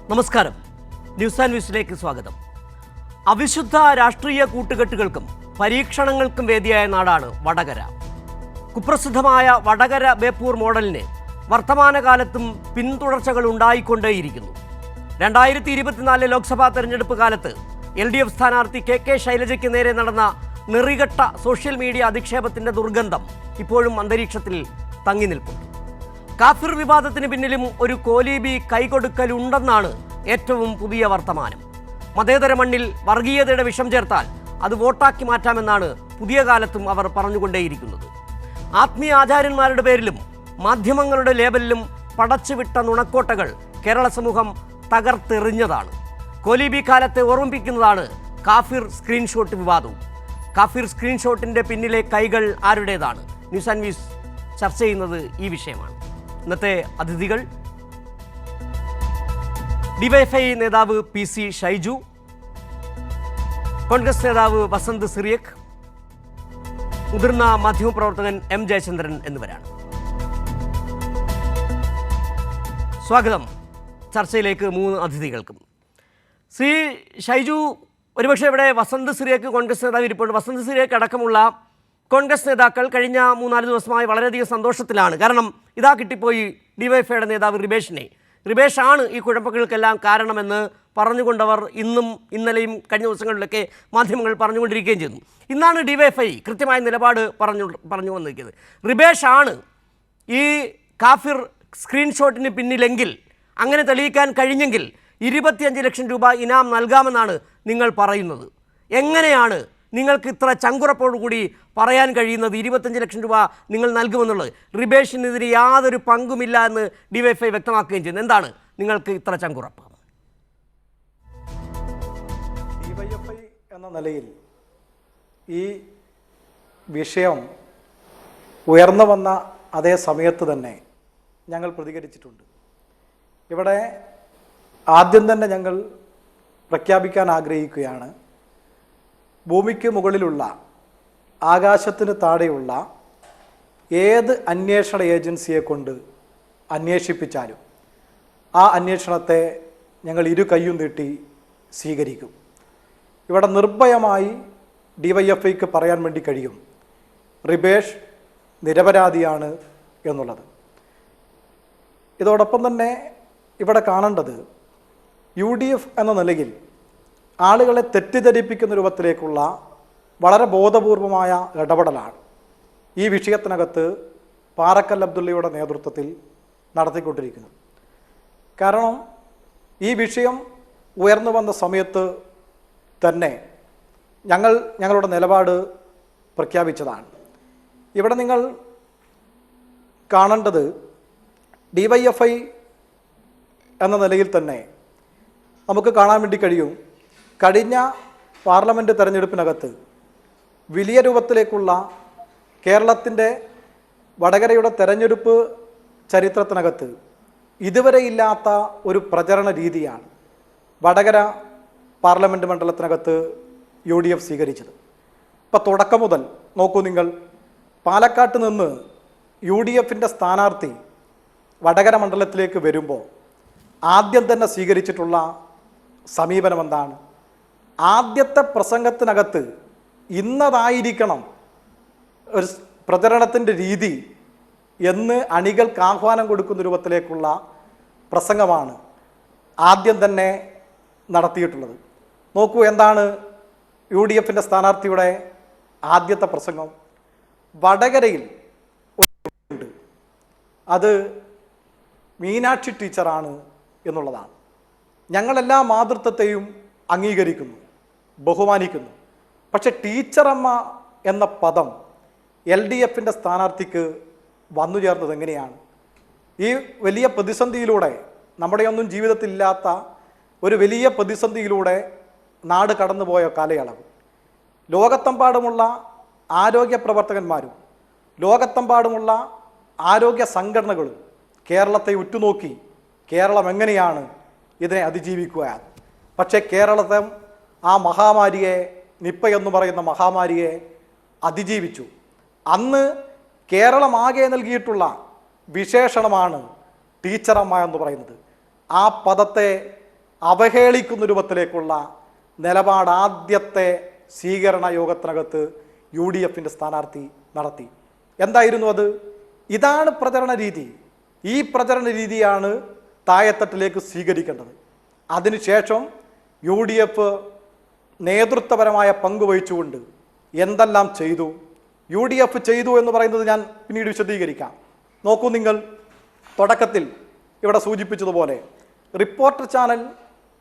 നമസ്കാരം. News and വ്യൂസിലേക്ക് സ്വാഗതം. അവിശുദ്ധ രാഷ്ട്രീയ കൂട്ടുകെട്ടുകൾക്കും പരീക്ഷണങ്ങൾക്കും വേദിയായ നാടാണ് വടകര. കുപ്രസിദ്ധമായ വടകര ബേപ്പൂർ മോഡലിന് വർത്തമാനകാലത്തും പിന്തുടർച്ചകൾ ഉണ്ടായിക്കൊണ്ടേയിരിക്കുന്നു. 2024 ലോക്സഭാ തെരഞ്ഞെടുപ്പ് കാലത്ത് LDF സ്ഥാനാർത്ഥി KK ശൈലജയ്ക്ക് നേരെ നടന്ന നെറികെട്ട സോഷ്യൽ മീഡിയ അധിക്ഷേപത്തിൻ്റെ ദുർഗന്ധം ഇപ്പോഴും അന്തരീക്ഷത്തിൽ തങ്ങി നിൽക്കുന്നു. കാഫിർ വിവാദത്തിന് പിന്നിലും ഒരു കോലീബി കൈകൊടുക്കലുണ്ടെന്നാണ് ഏറ്റവും പുതിയ വർത്തമാനം. മതേതര മണ്ണിൽ വർഗീയതയുടെ വിഷം ചേർത്താൽ അത് വോട്ടാക്കി മാറ്റാമെന്നാണ് പുതിയ കാലത്തും അവർ പറഞ്ഞുകൊണ്ടേയിരിക്കുന്നത്. ആത്മീയ ആചാര്യന്മാരുടെ പേരിലും മാധ്യമങ്ങളുടെ ലേബലിലും പടച്ചുവിട്ട നുണക്കോട്ടകൾ കേരള സമൂഹം തകർത്തെറിഞ്ഞതാണ്. കോലീബി കാലത്തെ ഓർമ്മിപ്പിക്കുന്നതാണ് കാഫിർ സ്ക്രീൻഷോട്ട് വിവാദവും. കാഫിർ സ്ക്രീൻഷോട്ടിൻ്റെ പിന്നിലെ കൈകൾ ആരുടേതാണ്? ന്യൂസ് ആൻഡ് വ്യൂസ് ചർച്ച ചെയ്യുന്നത് ഈ വിഷയമാണ്. ഇന്നത്തെ അതിഥികൾ DYFI നേതാവ് PC ഷൈജു, കോൺഗ്രസ് നേതാവ് വസന്ത് സിറിയക്, മുതിർന്ന മാധ്യമപ്രവർത്തകൻ M ജയചന്ദ്രൻ എന്നിവരാണ്. സ്വാഗതം ചർച്ചയിലേക്ക് മൂന്ന് അതിഥികൾക്കും. ശ്രീ ഷൈജു, ഒരുപക്ഷെ ഇവിടെ വസന്ത് സിറിയക് കോൺഗ്രസ് നേതാവ് ഇരിപ്പുണ്ട്. വസന്ത് സിറിയക് അടക്കമുള്ള കോൺഗ്രസ് നേതാക്കൾ കഴിഞ്ഞ 3-4 ദിവസമായി വളരെയധികം സന്തോഷത്തിലാണ്. കാരണം ഇതാ കിട്ടിപ്പോയി DYFIയുടെ നേതാവ് റിബേഷാണ് ഈ കുഴപ്പങ്ങൾക്കെല്ലാം കാരണമെന്ന് പറഞ്ഞുകൊണ്ടവർ ഇന്നും ഇന്നലെയും കഴിഞ്ഞ ദിവസങ്ങളിലൊക്കെ മാധ്യമങ്ങൾ പറഞ്ഞുകൊണ്ടിരിക്കുകയും ചെയ്യുന്നു. ഇന്നാണ് DYFI കൃത്യമായ നിലപാട് പറഞ്ഞു വന്നിരിക്കുന്നത്. റിബേഷാണ് ഈ കാഫിർ സ്ക്രീൻഷോട്ടിന് പിന്നിലെങ്കിൽ, അങ്ങനെ തെളിയിക്കാൻ കഴിഞ്ഞെങ്കിൽ 25 ലക്ഷം രൂപ ഇനാം നൽകാമെന്നാണ് നിങ്ങൾ പറയുന്നത്. എങ്ങനെയാണ് നിങ്ങൾക്ക് ഇത്ര ചങ്കുറപ്പോടുകൂടി പറയാൻ കഴിയുന്നത് 25 ലക്ഷം രൂപ നിങ്ങൾ നൽകുമെന്നുള്ളത്? റിബേഷിനെതിരെ യാതൊരു പങ്കുമില്ല എന്ന് DYFI വ്യക്തമാക്കുകയും ചെയ്യുന്നു. എന്താണ് നിങ്ങൾക്ക് ഇത്ര ചങ്കുറപ്പ്? DYFI എന്ന നിലയിൽ ഈ വിഷയം ഉയർന്നു വന്ന അതേ സമയത്ത് തന്നെ ഞങ്ങൾ പ്രതികരിച്ചിട്ടുണ്ട്. ഇവിടെ ആദ്യം തന്നെ ഞങ്ങൾ പ്രഖ്യാപിക്കാൻ ആഗ്രഹിക്കുകയാണ്, ഭൂമിക്ക് മുകളിലുള്ള, ആകാശത്തിന് താഴെയുള്ള ഏത് അന്വേഷണ ഏജൻസിയെ കൊണ്ട് അന്വേഷിപ്പിച്ചാലും ആ അന്വേഷണത്തെ ഞങ്ങൾ ഇരു കൈയും നീട്ടി സ്വീകരിക്കും. ഇവിടെ നിർഭയമായി DYFIക്ക് പറയാൻ വേണ്ടി കഴിയും, റിബേഷ് നിരപരാധിയാണ് എന്നുള്ളത്. ഇതോടൊപ്പം തന്നെ ഇവിടെ കാണേണ്ടത് UDF എന്ന നിലയിൽ ആളുകളെ തെറ്റിദ്ധരിപ്പിക്കുന്ന രൂപത്തിലേക്കുള്ള വളരെ ബോധപൂർവമായ ഇടപെടലാണ് ഈ വിഷയത്തിനകത്ത് പാറക്കൽ അബ്ദുള്ളയുടെ നേതൃത്വത്തിൽ നടത്തിക്കൊണ്ടിരിക്കുന്നത്. കാരണം ഈ വിഷയം ഉയർന്നു വന്ന സമയത്ത് തന്നെ ഞങ്ങളുടെ നിലപാട് പ്രഖ്യാപിച്ചതാണ്. ഇവിടെ നിങ്ങൾ കാണേണ്ടത് DYFI എന്ന നിലയിൽ തന്നെ നമുക്ക് കാണാൻ വേണ്ടി കഴിയും, കഴിഞ്ഞ പാർലമെൻറ്റ് തെരഞ്ഞെടുപ്പിനകത്ത് വലിയ രൂപത്തിലേക്കുള്ള കേരളത്തിൻ്റെ വടകരയുടെ തെരഞ്ഞെടുപ്പ് ചരിത്രത്തിനകത്ത് ഇതുവരെ ഇല്ലാത്ത ഒരു പ്രചരണ രീതിയാണ് വടകര പാർലമെൻറ്റ് മണ്ഡലത്തിനകത്ത് UDF സ്വീകരിച്ചത്. ഇപ്പോൾ തുടക്കം മുതൽ നോക്കൂ നിങ്ങൾ, പാലക്കാട്ട് നിന്ന് UDFൻ്റെ സ്ഥാനാർത്ഥി വടകര മണ്ഡലത്തിലേക്ക് വരുമ്പോൾ ആദ്യം തന്നെ സ്വീകരിച്ചിട്ടുള്ള സമീപനം എന്താണ്? ആദ്യത്തെ പ്രസംഗത്തിനകത്ത് ഇന്നതായിരിക്കണം ഒരു പ്രചരണത്തിൻ്റെ രീതി എന്ന് അണികൾക്ക് ആഹ്വാനം കൊടുക്കുന്ന രൂപത്തിലേക്കുള്ള പ്രസംഗമാണ് ആദ്യം തന്നെ നടത്തിയിട്ടുള്ളത്. നോക്കൂ, എന്താണ് UDFൻ്റെ സ്ഥാനാർത്ഥിയുടെ ആദ്യത്തെ പ്രസംഗം? വടകരയിൽ ഉണ്ട്, അത് മീനാക്ഷി ടീച്ചറാണ് എന്നുള്ളതാണ്. ഞങ്ങളെല്ലാ മാതൃത്വത്തെയും അംഗീകരിക്കുന്നു, ബഹുമാനിക്കുന്നു. പക്ഷെ ടീച്ചറമ്മ എന്ന പദം LDFൻ്റെ സ്ഥാനാർത്ഥിക്ക് വന്നു ചേർന്നത് എങ്ങനെയാണ്? ഈ വലിയ പ്രതിസന്ധിയിലൂടെ, നമ്മുടെയൊന്നും ജീവിതത്തിലില്ലാത്ത ഒരു വലിയ പ്രതിസന്ധിയിലൂടെ നാട് കടന്നുപോയ കാലയളവ്, ലോകത്തെമ്പാടുമുള്ള ആരോഗ്യ പ്രവർത്തകന്മാരും ലോകത്തെമ്പാടുമുള്ള ആരോഗ്യ സംഘടനകളും കേരളത്തെ ഉറ്റുനോക്കി കേരളം എങ്ങനെയാണ് ഇതിനെ അതിജീവിക്കുക. പക്ഷേ കേരളത്തെ ആ മഹാമാരിയെ, നിപ്പ എന്ന് പറയുന്ന മഹാമാരിയെ അതിജീവിച്ചു. അന്ന് കേരളമാകെ നൽകിയിട്ടുള്ള വിശേഷണമാണ് ടീച്ചറമ്മ എന്ന് പറയുന്നത്. ആ പദത്തെ അവഹേളിക്കുന്ന രൂപത്തിലേക്കുള്ള നിലപാട് ആദ്യത്തെ സ്വീകരണ യോഗത്തിനകത്ത് UDF സ്ഥാനാർത്ഥി നടത്തി. എന്തായിരുന്നു അത്? ഇതാണ് പ്രചരണ രീതി. ഈ പ്രചരണ രീതിയാണ് താഴെത്തട്ടിലേക്ക് സ്വീകരിക്കേണ്ടത്. അതിനുശേഷം UDF നേതൃത്വപരമായ പങ്ക് വഹിച്ചുകൊണ്ട് എന്തെല്ലാം ചെയ്തു, UDF ചെയ്തു എന്ന് പറയുന്നത് ഞാൻ പിന്നീട് വിശദീകരിക്കാം. നോക്കൂ, നിങ്ങൾ തുടക്കത്തിൽ ഇവിടെ സൂചിപ്പിച്ചതുപോലെ റിപ്പോർട്ടർ ചാനൽ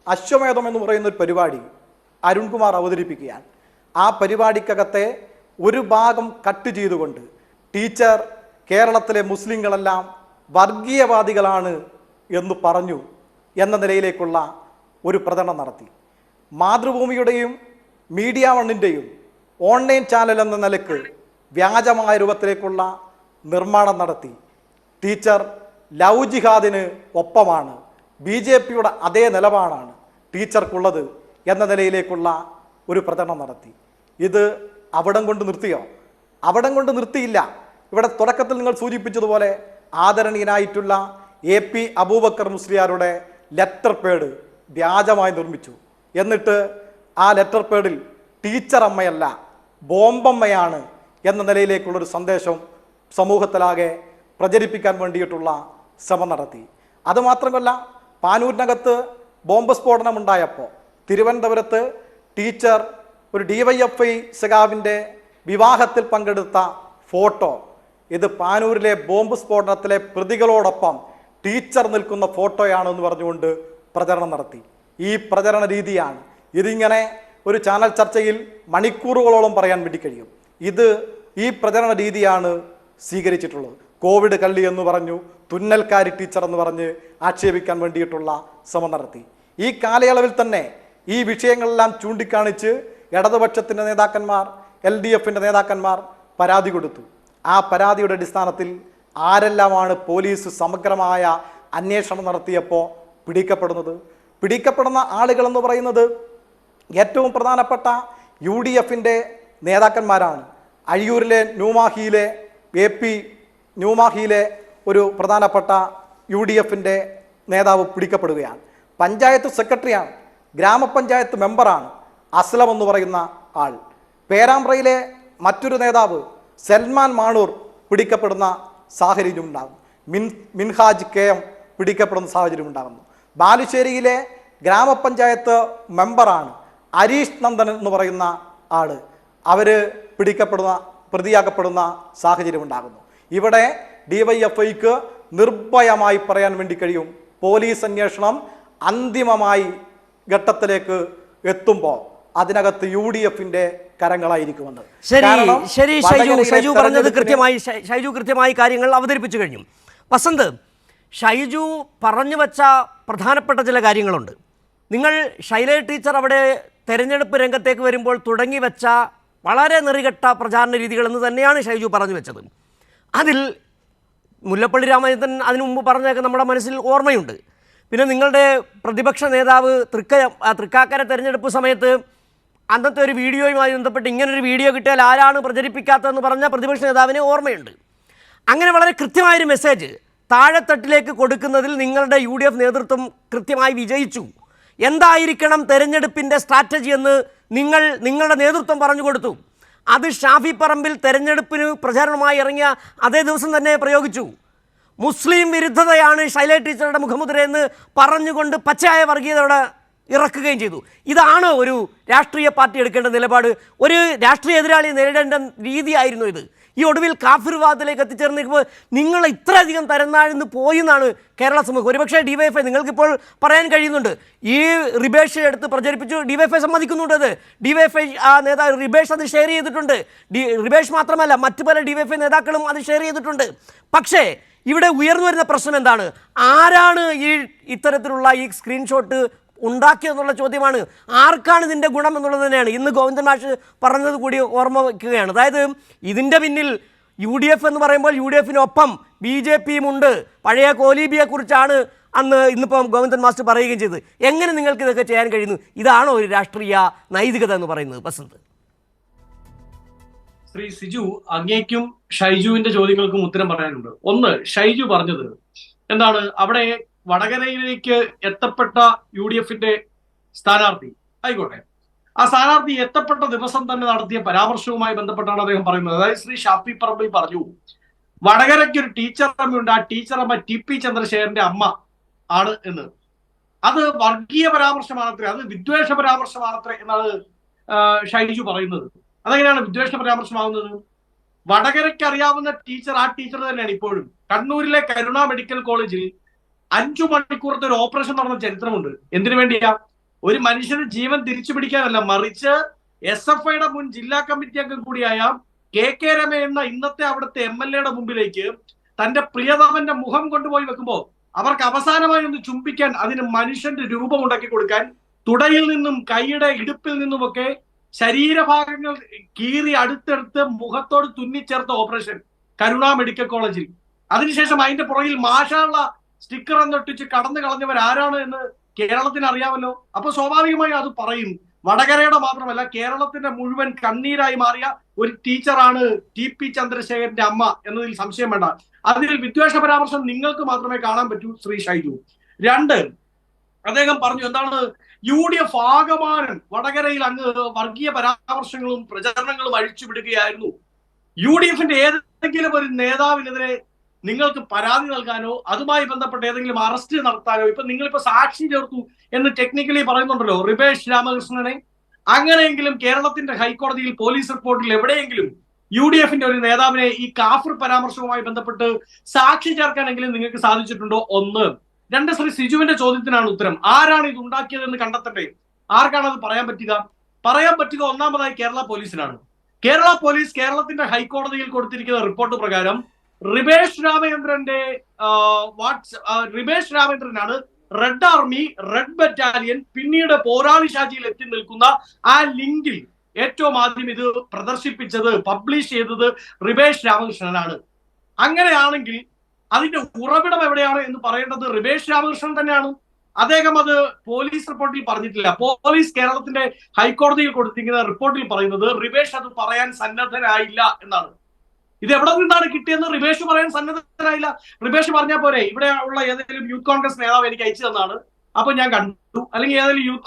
അശ്വമേധം എന്ന് പറയുന്ന ഒരു പരിപാടി അരുൺകുമാർ അവതരിപ്പിക്കുകയാണ്. ആ പരിപാടിക്കകത്തെ ഒരു ഭാഗം കട്ട് ചെയ്തുകൊണ്ട് ടീച്ചർ കേരളത്തിലെ മുസ്ലിങ്ങളെല്ലാം വർഗീയവാദികളാണ് എന്ന് പറഞ്ഞു എന്ന നിലയിലേക്കുള്ള ഒരു പ്രചരണം നടത്തി. മാതൃഭൂമിയുടെയും മീഡിയ വണ്ണിൻ്റെയും ഓൺലൈൻ ചാനൽ എന്ന നിലക്ക് വ്യാജമായ രൂപത്തിലേക്കുള്ള നിർമ്മാണം നടത്തി. ടീച്ചർ ലവ് ജിഹാദിന് ഒപ്പമാണ്, BJPയുടെ അതേ നിലപാടാണ് ടീച്ചർക്കുള്ളത് എന്ന നിലയിലേക്കുള്ള ഒരു പ്രചരണം നടത്തി. ഇത് അവിടം കൊണ്ട് നിർത്തിയോ? അവിടം കൊണ്ട് നിർത്തിയില്ല. ഇവിടെ തുടക്കത്തിൽ നിങ്ങൾ സൂചിപ്പിച്ചതുപോലെ ആദരണീയനായിട്ടുള്ള AP അബൂബക്കർ മുസ്ലിയാരുടെ ലെറ്റർ പേഡ് വ്യാജമായി നിർമ്മിച്ചു. എന്നിട്ട് ആ ലെറ്റർ പേഡിൽ ടീച്ചർ അമ്മയല്ല ബോംബമ്മയാണ് എന്ന നിലയിലേക്കുള്ളൊരു സന്ദേശം സമൂഹത്തിലാകെ പ്രചരിപ്പിക്കാൻ വേണ്ടിയിട്ടുള്ള ശ്രമം നടത്തി. അതുമാത്രമല്ല, പാനൂരിനകത്ത് ബോംബ് സ്ഫോടനമുണ്ടായപ്പോൾ തിരുവനന്തപുരത്ത് ടീച്ചർ ഒരു DYFI സഖാവിൻ്റെ വിവാഹത്തിൽ പങ്കെടുത്ത ഫോട്ടോ, ഇത് പാനൂരിലെ ബോംബ് സ്ഫോടനത്തിലെ പ്രതികളോടൊപ്പം ടീച്ചർ നിൽക്കുന്ന ഫോട്ടോയാണെന്ന് പറഞ്ഞുകൊണ്ട് പ്രചരണം നടത്തി. ഈ പ്രചരണ രീതിയാണ്. ഇതിങ്ങനെ ഒരു ചാനൽ ചർച്ചയിൽ മണിക്കൂറുകളോളം പറയാൻ വേണ്ടി കഴിയും. ഈ പ്രചരണ രീതിയാണ് സ്വീകരിച്ചിട്ടുള്ളത്. കോവിഡ് കള്ളി എന്ന് പറഞ്ഞു, തുന്നൽക്കാരി ടീച്ചർ എന്ന് പറഞ്ഞ് ആക്ഷേപിക്കാൻ വേണ്ടിയിട്ടുള്ള ശ്രമം നടത്തി. ഈ കാലയളവിൽ തന്നെ ഈ വിഷയങ്ങളെല്ലാം ചൂണ്ടിക്കാണിച്ച് ഇടതുപക്ഷത്തിൻ്റെ നേതാക്കന്മാർ, LDFൻ്റെ നേതാക്കന്മാർ പരാതി കൊടുത്തു. ആ പരാതിയുടെ അടിസ്ഥാനത്തിൽ ആരെല്ലാമാണ് പോലീസ് സമഗ്രമായ അന്വേഷണം നടത്തിയപ്പോൾ പിടിക്കപ്പെടുന്ന ആളുകളെന്ന് പറയുന്നത് ഏറ്റവും പ്രധാനപ്പെട്ട UDFൻ്റെ നേതാക്കന്മാരാണ്. അഴിയൂരിലെ ന്യൂമാഹിയിലെ AP ന്യൂമാഹിയിലെ ഒരു പ്രധാനപ്പെട്ട UDFൻ്റെ നേതാവ് പിടിക്കപ്പെടുകയാണ്. പഞ്ചായത്ത് സെക്രട്ടറിയാണ്, ഗ്രാമപഞ്ചായത്ത് മെമ്പറാണ് അസ്ലം എന്ന് പറയുന്ന ആൾ. പേരാമ്പ്രയിലെ മറ്റൊരു നേതാവ് സൽമാൻ മാണൂർ പിടിക്കപ്പെടുന്ന സാഹചര്യം ഉണ്ടാകുന്നു. മിൻഹാജ് KM പിടിക്കപ്പെടുന്ന സാഹചര്യം ഉണ്ടാകുന്നു. ബാലുശ്ശേരിയിലെ ഗ്രാമപഞ്ചായത്ത് മെമ്പറാണ് അരീഷ് നന്ദൻ എന്ന് പറയുന്ന ആള്. അവര് പ്രതിയാക്കപ്പെടുന്ന സാഹചര്യം ഉണ്ടാകുന്നു. ഇവിടെ DYFIക്ക് നിർഭയമായി പറയാൻ വേണ്ടി കഴിയും, പോലീസ് അന്വേഷണം അന്തിമമായി ഘട്ടത്തിലേക്ക് എത്തുമ്പോൾ അതിനകത്ത് UDFൻ്റെ കരങ്ങളായിരിക്കുമെന്ന്. ശരി ഷൈജു പറഞ്ഞത് കൃത്യമായി കാര്യങ്ങൾ അവതരിപ്പിച്ചു കഴിഞ്ഞു. വസന്ത്, ഷൈജു പറഞ്ഞു വച്ച പ്രധാനപ്പെട്ട ചില കാര്യങ്ങളുണ്ട്. നിങ്ങൾ ശൈലജ ടീച്ചർ അവിടെ തെരഞ്ഞെടുപ്പ് രംഗത്തേക്ക് വരുമ്പോൾ തുടങ്ങി വെച്ച വളരെ നെറികെട്ട പ്രചാരണ രീതികൾ എന്ന് തന്നെയാണ് ഷൈജു പറഞ്ഞു വെച്ചത്. അതിൽ മുല്ലപ്പള്ളി രാമചന്ദ്രൻ അതിനു മുമ്പ് പറഞ്ഞതൊക്കെ നമ്മുടെ മനസ്സിൽ ഓർമ്മയുണ്ട്. പിന്നെ നിങ്ങളുടെ പ്രതിപക്ഷ നേതാവ് തൃക്കാക്കര തെരഞ്ഞെടുപ്പ് സമയത്ത് അന്നത്തെ ഒരു വീഡിയോയുമായി ബന്ധപ്പെട്ട് ഇങ്ങനൊരു വീഡിയോ കിട്ടിയാൽ ആരാണ് പ്രചരിപ്പിക്കാത്തതെന്ന് പറഞ്ഞ പ്രതിപക്ഷ നേതാവിനെ ഓർമ്മയുണ്ട്. അങ്ങനെ വളരെ കൃത്യമായൊരു മെസ്സേജ് താഴെത്തട്ടിലേക്ക് കൊടുക്കുന്നതിൽ നിങ്ങളുടെ UDF നേതൃത്വം കൃത്യമായി വിജയിച്ചു. എന്തായിരിക്കണം തെരഞ്ഞെടുപ്പിൻ്റെ സ്ട്രാറ്റജി എന്ന് നിങ്ങളുടെ നേതൃത്വം പറഞ്ഞു കൊടുത്തു. അത് ഷാഫി പറമ്പിൽ തെരഞ്ഞെടുപ്പിന് പ്രചാരണമായി ഇറങ്ങിയ അതേ ദിവസം തന്നെ പ്രയോഗിച്ചു. മുസ്ലിം വിരുദ്ധതയാണ് ശൈലജ ടീച്ചറുടെ മുഖമുദ്രയെന്ന് പറഞ്ഞുകൊണ്ട് പച്ചയായ വർഗീയതയോടെ ഇറക്കുകയും ചെയ്തു. ഇതാണ് ഒരു രാഷ്ട്രീയ പാർട്ടി എടുക്കേണ്ട നിലപാട്. ഒരു രാഷ്ട്രീയ എതിരാളിയെ നേരിടേണ്ട രീതിയായിരുന്നു ഇത്. ഈ ഒടുവിൽ കാഫിർ വാദത്തിലേക്ക് എത്തിച്ചേർന്നിരിക്കുമ്പോൾ നിങ്ങൾ ഇത്രയധികം തരംതാഴ്ന്ന് പോയി എന്നാണ് കേരള സമൂഹം. ഒരുപക്ഷെ DYFI നിങ്ങൾക്കിപ്പോൾ പറയാൻ കഴിയുന്നുണ്ട്, ഈ റിബേഷ് എടുത്ത് പ്രചരിപ്പിച്ചു, DYFI സമ്മതിക്കുന്നുണ്ട്. അത് DYFI നേതാവ് റിബേഷ് അത് ഷെയർ ചെയ്തിട്ടുണ്ട്. റിബേഷ് മാത്രമല്ല, മറ്റു പല DYFI നേതാക്കളും അത് ഷെയർ ചെയ്തിട്ടുണ്ട്. പക്ഷേ ഇവിടെ ഉയർന്നു വരുന്ന പ്രശ്നം എന്താണ്? ആരാണ് ഇത്തരത്തിലുള്ള ഈ സ്ക്രീൻഷോട്ട് ഉണ്ടാക്കിയെന്നുള്ള ചോദ്യമാണ്. ആർക്കാണ് ഇതിൻ്റെ ഗുണം എന്നുള്ളത് തന്നെയാണ് ഇന്ന് ഗോവിന്ദൻ മാഷ് പറഞ്ഞത് കൂടി ഓർമ്മ വയ്ക്കുകയാണ്. അതായത് ഇതിൻ്റെ പിന്നിൽ UDF എന്ന് പറയുമ്പോൾ UDFനൊപ്പം BJPയും ഉണ്ട്. പഴയ കോലീബിയെക്കുറിച്ചാണ് ഇന്നിപ്പം ഗോവിന്ദൻ മാസ്റ്റർ പറയുകയും ചെയ്തത്. എങ്ങനെ നിങ്ങൾക്ക് ഇതൊക്കെ ചെയ്യാൻ കഴിയുന്നു? ഇതാണോ ഒരു രാഷ്ട്രീയ നൈതികത എന്ന് പറയുന്നത്? വസന്ത്, ശ്രീ സിജു, അങ്ങേക്കും ഷൈജുവിന്റെ ചോദ്യങ്ങൾക്കും ഉത്തരം പറയാനുണ്ട്. ഒന്ന്, ഷൈജു പറഞ്ഞത് എന്താണ്, അവിടെ വടകരയിലേക്ക് എത്തപ്പെട്ട UDFന്റെ സ്ഥാനാർത്ഥി ആയിക്കോട്ടെ, ആ സ്ഥാനാർത്ഥി എത്തപ്പെട്ട ദിവസം തന്നെ നടത്തിയ പരാമർശവുമായി ബന്ധപ്പെട്ടാണ് അദ്ദേഹം പറയുന്നത്. അതായത് ശ്രീ ഷാഫി പറമ്പിൽ പറഞ്ഞു, വടകരയ്ക്ക് ഒരു ടീച്ചർ അമ്മയുണ്ട്, ആ ടീച്ചർ അമ്മ TP ചന്ദ്രശേഖരന്റെ അമ്മ ആണ് എന്ന്. അത് വർഗീയ പരാമർശമാണത്രേ, അത് വിദ്വേഷ പരാമർശമാണത്രേ എന്നാണ് ഷൈജു പറയുന്നത്. അതെങ്ങനെയാണ് വിദ്വേഷ പരാമർശമാകുന്നത്? വടകരയ്ക്ക് അറിയാവുന്ന ടീച്ചർ ആ ടീച്ചർ തന്നെയാണ് ഇപ്പോഴും. കണ്ണൂരിലെ കരുണ മെഡിക്കൽ കോളേജിൽ 5 മണിക്കൂറത്തെ ഒരു ഓപ്പറേഷൻ നടന്ന ചരിത്രമുണ്ട്. എന്തിനു വേണ്ടിയാ? ഒരു മനുഷ്യന് ജീവൻ തിരിച്ചു പിടിക്കാനല്ല, മറിച്ച് SFIയുടെ മുൻ ജില്ലാ കമ്മിറ്റി അംഗം കൂടിയായ KK രമ എന്ന ഇന്നത്തെ അവിടുത്തെ MLA മുമ്പിലേക്ക് തന്റെ പ്രിയതമന്റെ മുഖം കൊണ്ടുപോയി വെക്കുമ്പോൾ അവർക്ക് അവസാനമായി ഒന്ന് ചുംബിക്കാൻ, അതിന് മനുഷ്യന്റെ രൂപം ഉണ്ടാക്കി കൊടുക്കാൻ, തുടയിൽ നിന്നും കൈയുടെ ഇടുപ്പിൽ നിന്നുമൊക്കെ ശരീരഭാഗങ്ങൾ കീറി അടുത്തെടുത്ത് മുഖത്തോട് തുന്നിച്ചേർത്ത ഓപ്പറേഷൻ കരുണ മെഡിക്കൽ കോളേജിൽ. അതിനുശേഷം അതിന്റെ പുറകിൽ മാഷാള്ള സ്റ്റിക്കർ എന്നൊട്ടിച്ച് കടന്നു കളഞ്ഞവരാരാണ് എന്ന് കേരളത്തിന് അറിയാമല്ലോ. അപ്പൊ സ്വാഭാവികമായി അത് പറയും. വടകരയുടെ മാത്രമല്ല, കേരളത്തിന്റെ മുഴുവൻ കണ്ണീരായി മാറിയ ഒരു ടീച്ചറാണ് TP ചന്ദ്രശേഖരന്റെ അമ്മ എന്നതിൽ സംശയം വേണ്ട. അതിൽ വിദ്വേഷ പരാമർശം നിങ്ങൾക്ക് മാത്രമേ കാണാൻ പറ്റൂ ശ്രീ ഷൈജു. 2, അദ്ദേഹം പറഞ്ഞു എന്താണ്, UDF ആകമാനം വടകരയിൽ അങ്ങ് വർഗീയ പരാമർശങ്ങളും പ്രചരണങ്ങളും അഴിച്ചുവിടുകയായിരുന്നു. UDFന്റെ ഏതെങ്കിലും ഒരു നേതാവിനെതിരെ നിങ്ങൾക്ക് പരാതി നൽകാനോ അതുമായി ബന്ധപ്പെട്ട് ഏതെങ്കിലും അറസ്റ്റ് നടത്താനോ, ഇപ്പൊ നിങ്ങളിപ്പോ സാക്ഷി ചേർത്തു എന്ന് ടെക്നിക്കലി പറയുന്നുണ്ടല്ലോ റിബേഷ് രാമകൃഷ്ണനെ, അങ്ങനെയെങ്കിലും കേരളത്തിന്റെ ഹൈക്കോടതിയിൽ പോലീസ് റിപ്പോർട്ടിൽ എവിടെയെങ്കിലും UDFന്റെ ഒരു നേതാവിനെ ഈ കാഫിർ പരാമർശവുമായി ബന്ധപ്പെട്ട് സാക്ഷി ചേർക്കാനെങ്കിലും നിങ്ങൾക്ക് സാധിച്ചിട്ടുണ്ടോ? 1. 2, ശ്രീ സിജുവിന്റെ ചോദ്യത്തിനാണ് ഉത്തരം. ആരാണ് ഇത് ഉണ്ടാക്കിയതെന്ന് കണ്ടെത്തട്ടെ. ആർക്കാണ് അത് പറയാൻ പറ്റുക? ഒന്നാമതായി കേരള പോലീസിനാണ്. കേരള പോലീസ് കേരളത്തിന്റെ ഹൈക്കോടതിയിൽ കൊടുത്തിരിക്കുന്ന റിപ്പോർട്ട് പ്രകാരം റിബേഷ് രാമേന്ദ്രനാണ് റെഡ് ആർമി, റെഡ് ബറ്റാലിയൻ, പിന്നീട് പോരാളി ഷാജിയിൽ എത്തി നിൽക്കുന്ന ആ ലിങ്കിൽ ഏറ്റവും ആദ്യം ഇത് പ്രദർശിപ്പിച്ചത്, പബ്ലിഷ് ചെയ്തത് റിബേഷ് രാമകൃഷ്ണനാണ്. അങ്ങനെയാണെങ്കിൽ അതിന്റെ ഉറവിടം എവിടെയാണ് എന്ന് പറയേണ്ടത് റിബേഷ് രാമകൃഷ്ണൻ തന്നെയാണ്. അദ്ദേഹം അത് പോലീസ് റിപ്പോർട്ടിൽ പറഞ്ഞിട്ടില്ല. പോലീസ് കേരളത്തിന്റെ ഹൈക്കോടതിയിൽ കൊടുത്തിരിക്കുന്ന റിപ്പോർട്ടിൽ പറയുന്നത് റിബേഷ് അത് പറയാൻ സന്നദ്ധനായില്ല എന്നാണ്. ഇത് എവിടെ നിന്നാണ് കിട്ടിയെന്ന് റിബേഷ് പറയാൻ സന്നദ്ധനായില്ല. റിബേഷ് പറഞ്ഞാൽ പോരെ, ഇവിടെ ഉള്ള ഏതെങ്കിലും യൂത്ത് കോൺഗ്രസ് നേതാവ് എനിക്ക് അയച്ചു തന്നാണ്, അപ്പൊ ഞാൻ കണ്ടു, അല്ലെങ്കിൽ ഏതെങ്കിലും യൂത്ത്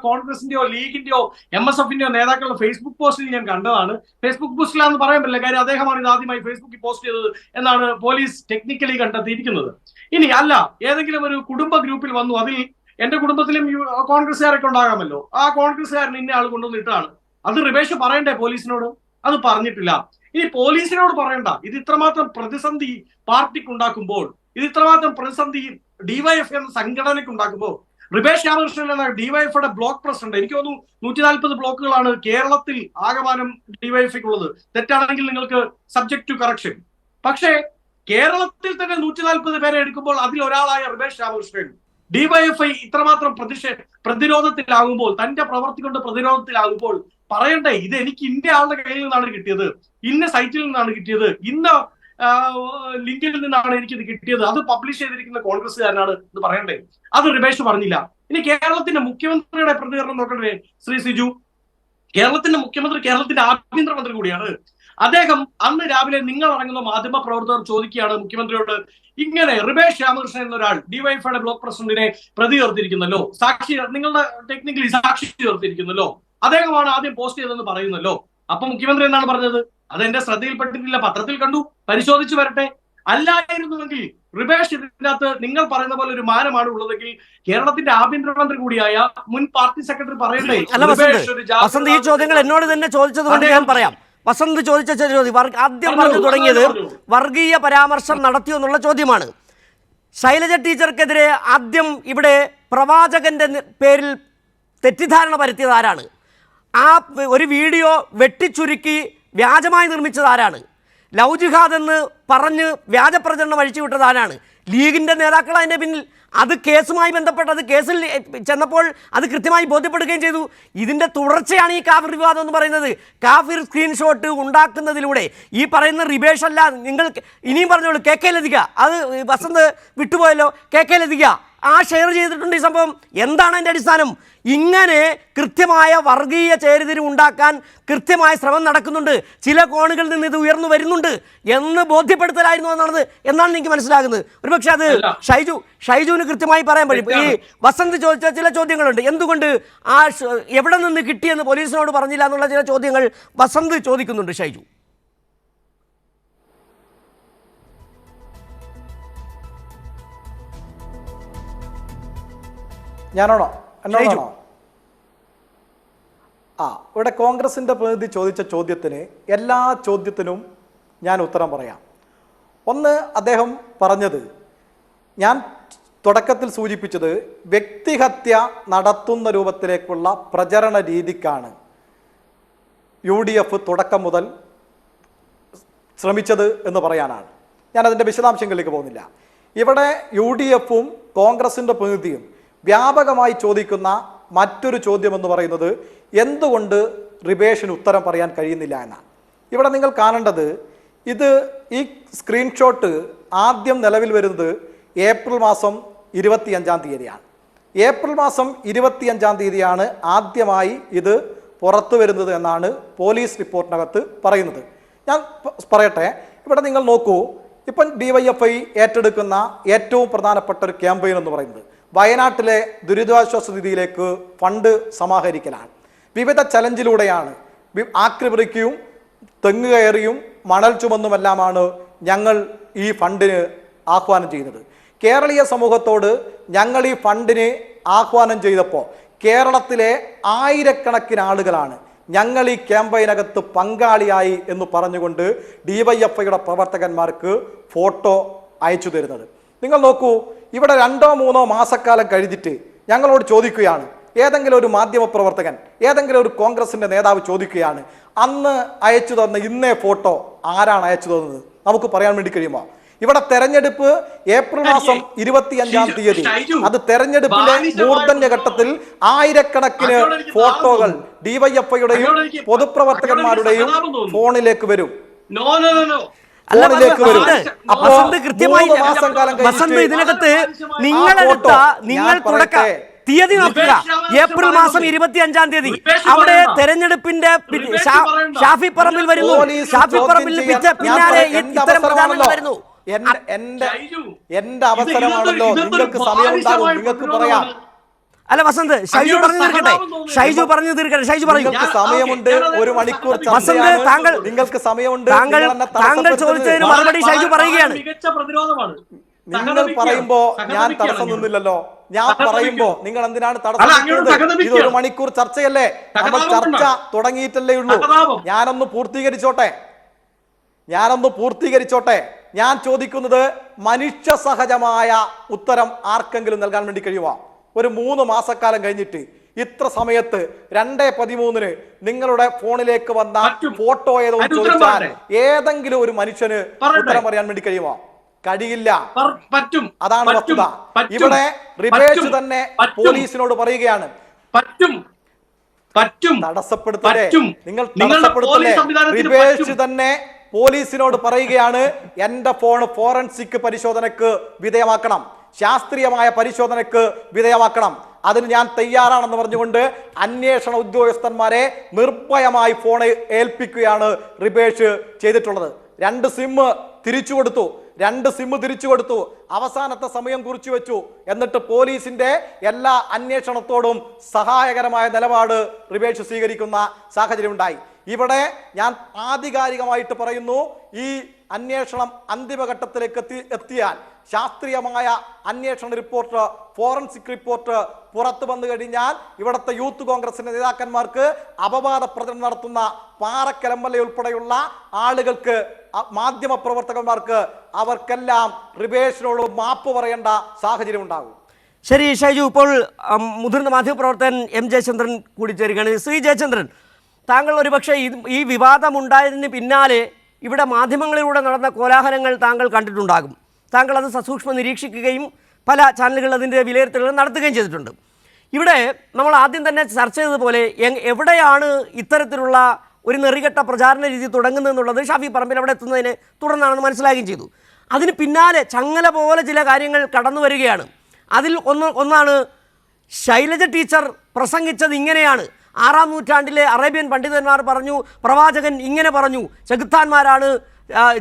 കോൺഗ്രസിന്റെയോ ലീഗിന്റെയോ MSFന്റെയോ നേതാക്കളുടെ ഫേസ്ബുക്ക് പോസ്റ്റിൽ ഞാൻ കണ്ടതാണ്. ഫേസ്ബുക്ക് പോസ്റ്റിലാണെന്ന് പറയാൻ പറ്റില്ല, കാര്യം അദ്ദേഹമാണ് ഇത് ആദ്യമായി ഫേസ്ബുക്കിൽ പോസ്റ്റ് ചെയ്തത് എന്നാണ് പോലീസ് ടെക്നിക്കലി കണ്ടെത്തിയിരിക്കുന്നത്. ഇനി അല്ല, ഏതെങ്കിലും ഒരു കുടുംബ ഗ്രൂപ്പിൽ വന്നു, അതിൽ എന്റെ കുടുംബത്തിലും കോൺഗ്രസ്സുകാരൊക്കെ ഉണ്ടാകാമല്ലോ, ആ കോൺഗ്രസ്സുകാരൻ ഇന്ന ആൾ കൊണ്ടുവന്നിട്ടാണ്, അത് റിബേഷ് പറയണ്ടേ പോലീസിനോട്? അത് പറഞ്ഞിട്ടില്ല. ഇനി പോലീസിനോട് പറയണ്ട. ഇത് ഇത്രമാത്രം പ്രതിസന്ധി പാർട്ടിക്ക് ഉണ്ടാക്കുമ്പോൾ, ഇത് ഇത്രമാത്രം പ്രതിസന്ധി DYF എന്ന സംഘടനയ്ക്ക് ഉണ്ടാക്കുമ്പോൾ, റിബേഷ് രാമകൃഷ്ണൻ എന്ന DYFയുടെ ബ്ലോക്ക് പ്രസിഡന്റ്, എനിക്ക് തോന്നുന്നു 140 ബ്ലോക്കുകളാണ് കേരളത്തിൽ ആകമാനം DYFക്കുള്ളത്. തെറ്റാണെങ്കിൽ നിങ്ങൾക്ക് സബ്ജക്ട് ടു കറക്ഷൻ. പക്ഷേ കേരളത്തിൽ തന്നെ 140 പേരെ എടുക്കുമ്പോൾ അതിൽ ഒരാളായ റിബേഷ് രാമകൃഷ്ണൻ DYFI ഇത്രമാത്രം പ്രതിരോധത്തിലാകുമ്പോൾ, തന്റെ പ്രവർത്തി കൊണ്ട് പ്രതിരോധത്തിലാകുമ്പോൾ പറയണ്ടേ, ഇത് എനിക്ക് ഇന്ന ആളുടെ കയ്യിൽ നിന്നാണ് കിട്ടിയത്, ഇന്ന സൈറ്റിൽ നിന്നാണ് കിട്ടിയത്, ഇന്ന ലിങ്കിൽ നിന്നാണ് എനിക്കിത് കിട്ടിയത്, അത് പബ്ലിഷ് ചെയ്തിരിക്കുന്ന കോൺഗ്രസ്സുകാരനാണ് എന്ന് പറയണ്ടേ? അത് റിബേഷ് പറഞ്ഞില്ല. ഇനി കേരളത്തിന്റെ മുഖ്യമന്ത്രിയുടെ പ്രതികരണം നോക്കണ്ടേ ശ്രീ സിജു? കേരളത്തിന്റെ മുഖ്യമന്ത്രി കേരളത്തിന്റെ ആഭ്യന്തരമന്ത്രി കൂടിയാണ്. അദ്ദേഹം അന്ന് രാവിലെ നിങ്ങൾ അടങ്ങുന്ന മാധ്യമ പ്രവർത്തകർ ചോദിക്കുകയാണ് മുഖ്യമന്ത്രിയോട്, ഇങ്ങനെ റിബേഷ് രാമകൃഷ്ണൻ എന്നൊരാൾ DYFയുടെ ബ്ലോക്ക് പ്രസിഡന്റിനെ പ്രതി ചേർത്തിരിക്കുന്നല്ലോ, സാക്ഷി, നിങ്ങളുടെ ടെക്നിക്കലി സാക്ഷി ചേർത്തിരിക്കുന്നല്ലോ, അദ്ദേഹമാണ് ആദ്യം പോസ്റ്റ് ചെയ്തതെന്ന് പറയുന്നല്ലോ. അപ്പൊ മുഖ്യമന്ത്രി എന്താണ് പറഞ്ഞത്? അത് എന്റെ ശ്രദ്ധയിൽപ്പെട്ടിട്ടില്ല, പത്രത്തിൽ കണ്ടു, പരിശോധിച്ചു വരട്ടെ. അല്ലായിരുന്നുവെങ്കിൽ റിബേഷ് ഇതിനകത്ത് നിങ്ങൾ പറയുന്ന പോലെ ഒരു മാനമാണ് ഉള്ളതെങ്കിൽ കേരളത്തിന്റെ ആഭ്യന്തരമന്ത്രി കൂടിയായ മുൻ പാർട്ടി സെക്രട്ടറി പറയണ്ടേ? വസന്ത്, ഈ ചോദ്യങ്ങൾ എന്നോട് തന്നെ ചോദിച്ചത് കൊണ്ട് ഞാൻ പറയാം. വസന്ത് ചോദിച്ച ചോദ്യം ആദ്യം പറഞ്ഞു തുടങ്ങിയത് വർഗീയ പരാമർശം നടത്തിയോ എന്നുള്ള ചോദ്യമാണ്. ശൈലജ ടീച്ചർക്കെതിരെ ആദ്യം ഇവിടെ പ്രവാചകന്റെ പേരിൽ തെറ്റിദ്ധാരണ പരത്തിയത് ആരാണ്? ആ ഒരു വീഡിയോ വെട്ടിച്ചുരുക്കി വ്യാജമായി നിർമ്മിച്ചത് ആരാണ്? ലവ് ജിഹാദ് എന്ന് പറഞ്ഞ് വ്യാജപ്രചരണം അഴിച്ചുവിട്ടത് ആരാണ്? ലീഗിൻ്റെ നേതാക്കൾ അതിൻ്റെ പിന്നിൽ. അത് കേസുമായി ബന്ധപ്പെട്ടത് കേസിൽ ചെന്നപ്പോൾ അത് കൃത്യമായി ബോധ്യപ്പെടുകയും ചെയ്തു. ഇതിൻ്റെ തുടർച്ചയാണ് ഈ കാഫിർ വിവാദം എന്ന് പറയുന്നത്. കാഫിർ സ്ക്രീൻഷോട്ട് ഉണ്ടാക്കുന്നതിലൂടെ ഈ പറയുന്ന റിബേഷ് അല്ല, നിങ്ങൾ ഇനിയും പറഞ്ഞോളൂ, KK ലതിക, അത് വസന്ത് വിട്ടുപോയല്ലോ, KK ലതിക ഷെയർ ചെയ്തിട്ടുണ്ട് ഈ സംഭവം. എന്താണ് അതിൻ്റെ അടിസ്ഥാനം? ഇങ്ങനെ കൃത്യമായ വർഗീയ ചേരിതിരിവ് ഉണ്ടാക്കാൻ കൃത്യമായ ശ്രമം നടക്കുന്നുണ്ട്, ചില കോണുകളിൽ നിന്ന് ഇത് ഉയർന്നു വരുന്നുണ്ട് എന്ന് ബോധ്യപ്പെടുത്തലായിരുന്നു എന്നാണ് എനിക്ക് മനസ്സിലാകുന്നത്. ഒരുപക്ഷെ അത് ഷൈജുവിന് കൃത്യമായി പറയാൻ കഴിയും. ഈ വസന്ത് ചോദിച്ച ചില ചോദ്യങ്ങളുണ്ട്, എന്തുകൊണ്ട് എവിടെ നിന്ന് കിട്ടിയെന്ന് പോലീസിനോട് പറഞ്ഞില്ല എന്നുള്ള ചില ചോദ്യങ്ങൾ വസന്ത് ചോദിക്കുന്നുണ്ട്. ഷൈജു, ഞാനാണോ എന്നോടാണോ? ഇവിടെ കോൺഗ്രസിൻ്റെ പ്രതിനിധി ചോദിച്ച ചോദ്യത്തിന് എല്ലാ ചോദ്യത്തിനും ഞാൻ ഉത്തരം പറയാം. ഒന്ന്, അദ്ദേഹം പറഞ്ഞത്, ഞാൻ തുടക്കത്തിൽ സൂചിപ്പിച്ചത്, വ്യക്തിഹത്യ നടത്തുന്ന രൂപത്തിലേക്കുള്ള പ്രചരണ രീതിക്കാണ് UDF തുടക്കം മുതൽ ശ്രമിച്ചത് എന്ന് പറയാനാണ്. ഞാനതിൻ്റെ വിശദാംശങ്ങളിലേക്ക് പോകുന്നില്ല. ഇവിടെ UDFും കോൺഗ്രസിൻ്റെ പ്രതിനിധിയും വ്യാപകമായി ചോദിക്കുന്ന മറ്റൊരു ചോദ്യം എന്ന് പറയുന്നത്, എന്തുകൊണ്ട് റിബേഷിന് ഉത്തരം പറയാൻ കഴിയുന്നില്ല എന്നാണ്. ഇവിടെ നിങ്ങൾ കാണേണ്ടത്, ഈ സ്ക്രീൻഷോട്ട് ആദ്യം നിലവിൽ വരുന്നത് ഏപ്രിൽ മാസം 25-ാം തീയതിയാണ്. ഏപ്രിൽ മാസം 25-ാം തീയതിയാണ് ആദ്യമായി ഇത് പുറത്തു വരുന്നത് എന്നാണ് പോലീസ് റിപ്പോർട്ടിനകത്ത് പറയുന്നത്. ഞാൻ പറയട്ടെ, ഇവിടെ നിങ്ങൾ നോക്കൂ, ഇപ്പം DYFI ഏറ്റെടുക്കുന്ന ഏറ്റവും പ്രധാനപ്പെട്ട ഒരു ക്യാമ്പയിൻ എന്ന് പറയുന്നത് വയനാട്ടിലെ ദുരിതാശ്വാസ നിധിയിലേക്ക് ഫണ്ട് സമാഹരിക്കലാണ്. വിവിധ ചലഞ്ചിലൂടെയാണ്, ആക്രിപറിക്കും തെങ്ങ് കയറിയും മണൽ ചുമന്നുമെല്ലാമാണ് ഞങ്ങൾ ഈ ഫണ്ടിന് ആഹ്വാനം ചെയ്യുന്നത്. കേരളീയ സമൂഹത്തോട് ഞങ്ങൾ ഈ ഫണ്ടിന് ആഹ്വാനം ചെയ്തപ്പോൾ കേരളത്തിലെ ആയിരക്കണക്കിന് ആളുകളാണ് ഞങ്ങൾ ഈ ക്യാമ്പയിനകത്ത് പങ്കാളിയായി എന്ന് പറഞ്ഞുകൊണ്ട് DYFIയുടെ പ്രവർത്തകന്മാർക്ക് ഫോട്ടോ അയച്ചു തരുന്നത്. നിങ്ങൾ നോക്കൂ, ഇവിടെ 2-3 മാസക്കാലം കഴിഞ്ഞിട്ട് ഞങ്ങളോട് ചോദിക്കുകയാണ്, ഏതെങ്കിലും ഒരു മാധ്യമപ്രവർത്തകൻ, ഏതെങ്കിലും ഒരു കോൺഗ്രസിന്റെ നേതാവ് ചോദിക്കുകയാണ്, അന്ന് അയച്ചു തന്ന ഇന്നേ ഫോട്ടോ ആരാണ് അയച്ചു തന്നത്? നമുക്ക് പറയാൻ വേണ്ടി കഴിയുമോ? ഇവിടെ തെരഞ്ഞെടുപ്പ് ഏപ്രിൽ മാസം 25-ാം തീയതി, അത് തെരഞ്ഞെടുപ്പിന്റെ മൂർധന്യഘട്ടത്തിൽ ആയിരക്കണക്കിന് ഫോട്ടോകൾ DYFIയുടെയും പൊതുപ്രവർത്തകന്മാരുടെയും ഫോണിലേക്ക് വരും. ഇതിനകത്ത് നിങ്ങൾ തീയതി നോക്കുക, ഏപ്രിൽ മാസം 25-ാം തീയതി. അവിടെ തെരഞ്ഞെടുപ്പിന്റെ ഷാഫി പറമ്പിൽ വരുന്നു, ഷാഫി പറമ്പിൽ പിന്നാലെ ഇത്തരം പ്രചാരണങ്ങൾ വരുന്നു. എന്റെ അവസരമാണല്ലോ, നിങ്ങൾക്ക് സമയമുണ്ടാകും, നിങ്ങൾക്ക് പറയാം. അല്ല വസന്ത്, ഷൈജു പറഞ്ഞു തീർക്കട്ടെ. ഷൈജു പറയൂ. സമയമുണ്ട്, 1 മണിക്കൂർ. വസന്ത്, നിങ്ങൾക്ക് സമയമുണ്ട്. താങ്കൾ ചോദിച്ചതിന് മറുപടി ഷൈജു പറയുകയാണ്. നിങ്ങൾ പറയുമ്പോ ഞാൻ തടസ്സം നിന്നില്ലല്ലോ. ഞാൻ പറയുമ്പോ നിങ്ങൾ എന്തിനാണ് തടസ്സം? ഇത് 1 മണിക്കൂർ ചർച്ചയല്ലേ? നമ്മൾ ചർച്ച തുടങ്ങിയിട്ടല്ലേ ഉള്ളൂ. ഞാനൊന്ന് പൂർത്തീകരിച്ചോട്ടെ. ഞാൻ ചോദിക്കുന്നത്, മനുഷ്യ സഹജമായ ഉത്തരം ആർക്കെങ്കിലും നൽകാൻ വേണ്ടി കഴിയുമോ? ഒരു 3 മാസക്കാലം കഴിഞ്ഞിട്ട് ഇത്ര സമയത്ത് 2:13 നിങ്ങളുടെ ഫോണിലേക്ക് വന്ന ഫോട്ടോ ഏതോ ചോദിച്ചാൽ ഏതെങ്കിലും ഒരു മനുഷ്യന് ഉത്തരം പറയാൻ വേണ്ടി കഴിയുമോ? കഴിയില്ല. അതാണ് വസ്തുത. ഇവിടെ റിബേഷ് തന്നെ പോലീസിനോട് പറയുകയാണ്, തടസ്സപ്പെടുത്തല്ലേ, നിങ്ങൾ തടസ്സപ്പെടുത്തല്ലേ. റിബേഷ് തന്നെ പോലീസിനോട് പറയുകയാണ്, എന്റെ ഫോൺ ഫോറൻസിക് പരിശോധനക്ക് വിധേയമാക്കണം, ശാസ്ത്രീയമായ പരിശോധനക്ക് വിധേയമാക്കണം, അതിന് ഞാൻ തയ്യാറാണെന്ന് പറഞ്ഞുകൊണ്ട് അന്വേഷണ ഉദ്യോഗസ്ഥന്മാരെ നിർഭയമായി ഫോണ് ഏൽപ്പിക്കുകയാണ് റിബേഷ് ചെയ്തിട്ടുള്ളത്. 2 സിം തിരിച്ചു കൊടുത്തു. അവസാനത്തെ സമയം കുറിച്ചു വെച്ചു. എന്നിട്ട് പോലീസിന്റെ എല്ലാ അന്വേഷണത്തോടും സഹായകരമായ നിലപാട് റിബേഷ് സ്വീകരിക്കുന്ന സാഹചര്യം ഉണ്ടായി. ഇവിടെ ഞാൻ ആധികാരികമായിട്ട് പറയുന്നു, ഈ അന്വേഷണം അന്തിമഘട്ടത്തിലേക്ക് എത്തിയാൽ, ശാസ്ത്രീയമായ അന്വേഷണ റിപ്പോർട്ട്, ഫോറൻസിക് റിപ്പോർട്ട് പുറത്തു വന്നു കഴിഞ്ഞാൽ, ഇവിടുത്തെ യൂത്ത് കോൺഗ്രസിന്റെ നേതാക്കന്മാർക്ക്, അപവാദ പ്രചരണം നടത്തുന്ന പാറക്കൽ MLA ഉൾപ്പെടെയുള്ള ആളുകൾക്ക്, മാധ്യമ പ്രവർത്തകന്മാർക്ക്, അവർക്കെല്ലാം റിബേഷിനോട് മാപ്പ് പറയേണ്ട സാഹചര്യം ഉണ്ടാകും. ശരി ഷൈജു, ഇപ്പോൾ മുതിർന്ന മാധ്യമപ്രവർത്തകൻ M ജയചന്ദ്രൻ കൂടി ചേരുകയാണ്. ശ്രീ ജയചന്ദ്രൻ, താങ്കൾ ഒരുപക്ഷെ ഈ വിവാദമുണ്ടായതിന് പിന്നാലെ ഇവിടെ മാധ്യമങ്ങളിലൂടെ നടന്ന കോലാഹലങ്ങൾ താങ്കൾ കണ്ടിട്ടുണ്ടാകും. താങ്കൾ അത് സസൂക്ഷ്മം നിരീക്ഷിക്കുകയും പല ചാനലുകൾ അതിൻ്റെ വിലയിരുത്തലുകൾ നടത്തുകയും ചെയ്തിട്ടുണ്ട്. ഇവിടെ നമ്മൾ ആദ്യം തന്നെ ചർച്ച ചെയ്തതുപോലെ എവിടെയാണ് ഇത്തരത്തിലുള്ള ഒരു നെറികെട്ട പ്രചാരണ രീതി തുടങ്ങുന്നതെന്നുള്ളത് ഷാഫി പറമ്പിൽ അവിടെ എത്തുന്നതിനെ തുടർന്നാണെന്ന് മനസ്സിലാക്കുകയും ചെയ്തു. അതിന് പിന്നാലെ ചങ്ങല പോലെ ചില കാര്യങ്ങൾ കടന്നു വരികയാണ്. അതിൽ ഒന്നാണ് ശൈലജ ടീച്ചർ പ്രസംഗിച്ചത് ഇങ്ങനെയാണ്. 6-ാം നൂറ്റാണ്ടിലെ അറേബ്യൻ പണ്ഡിതന്മാർ പറഞ്ഞു, പ്രവാചകൻ ഇങ്ങനെ പറഞ്ഞു,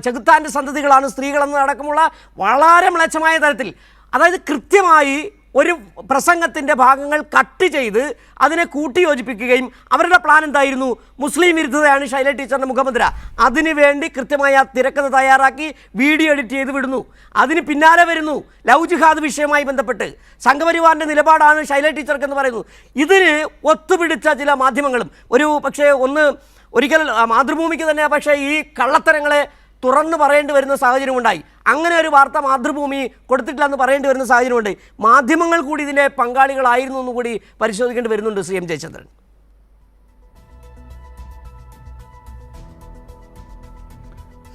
ചെകുത്താൻ്റെ സന്തതികളാണ് സ്ത്രീകളെന്നതടക്കമുള്ള വളരെ മ്ലേച്ഛമായ തരത്തിൽ, അതായത് കൃത്യമായി ഒരു പ്രസംഗത്തിൻ്റെ ഭാഗങ്ങൾ കട്ട് ചെയ്ത് അതിനെ കൂട്ടിയോജിപ്പിക്കുകയും അവരുടെ പ്ലാൻ എന്തായിരുന്നു? മുസ്ലിം വിരുദ്ധതയാണ് ശൈല ടീച്ചറിൻ്റെ മുഖമുദ്ര. അതിനുവേണ്ടി കൃത്യമായി ആ തിരക്കഥ തയ്യാറാക്കി വീഡിയോ എഡിറ്റ് ചെയ്ത് വിടുന്നു. അതിന് പിന്നാലെ വരുന്നു ലവ് ജിഹാദ് വിഷയവുമായി ബന്ധപ്പെട്ട് സംഘപരിവാറിൻ്റെ നിലപാടാണ് ശൈല ടീച്ചർക്ക് എന്ന് പറയുന്നു. ഇതിന് ഒത്തുപിടിച്ച ചില മാധ്യമങ്ങളും ഒരിക്കൽ മാതൃഭൂമിക്ക് തന്നെ പക്ഷേ ഈ കള്ളത്തരങ്ങളെ തുറന്നു പറയേണ്ടി വരുന്ന സാഹചര്യമുണ്ടായി. അങ്ങനെ ഒരു വാർത്ത മാതൃഭൂമി കൊടുത്തിട്ടില്ല എന്ന് പറയേണ്ടി വരുന്ന സാഹചര്യമുണ്ട്. മാധ്യമങ്ങൾ കൂടി ഇതിൻ്റെ പങ്കാളികളായിരുന്നു എന്നുകൂടി പരിശോധിക്കേണ്ടി വരുന്നുണ്ട്. CM ജയചന്ദ്രൻ,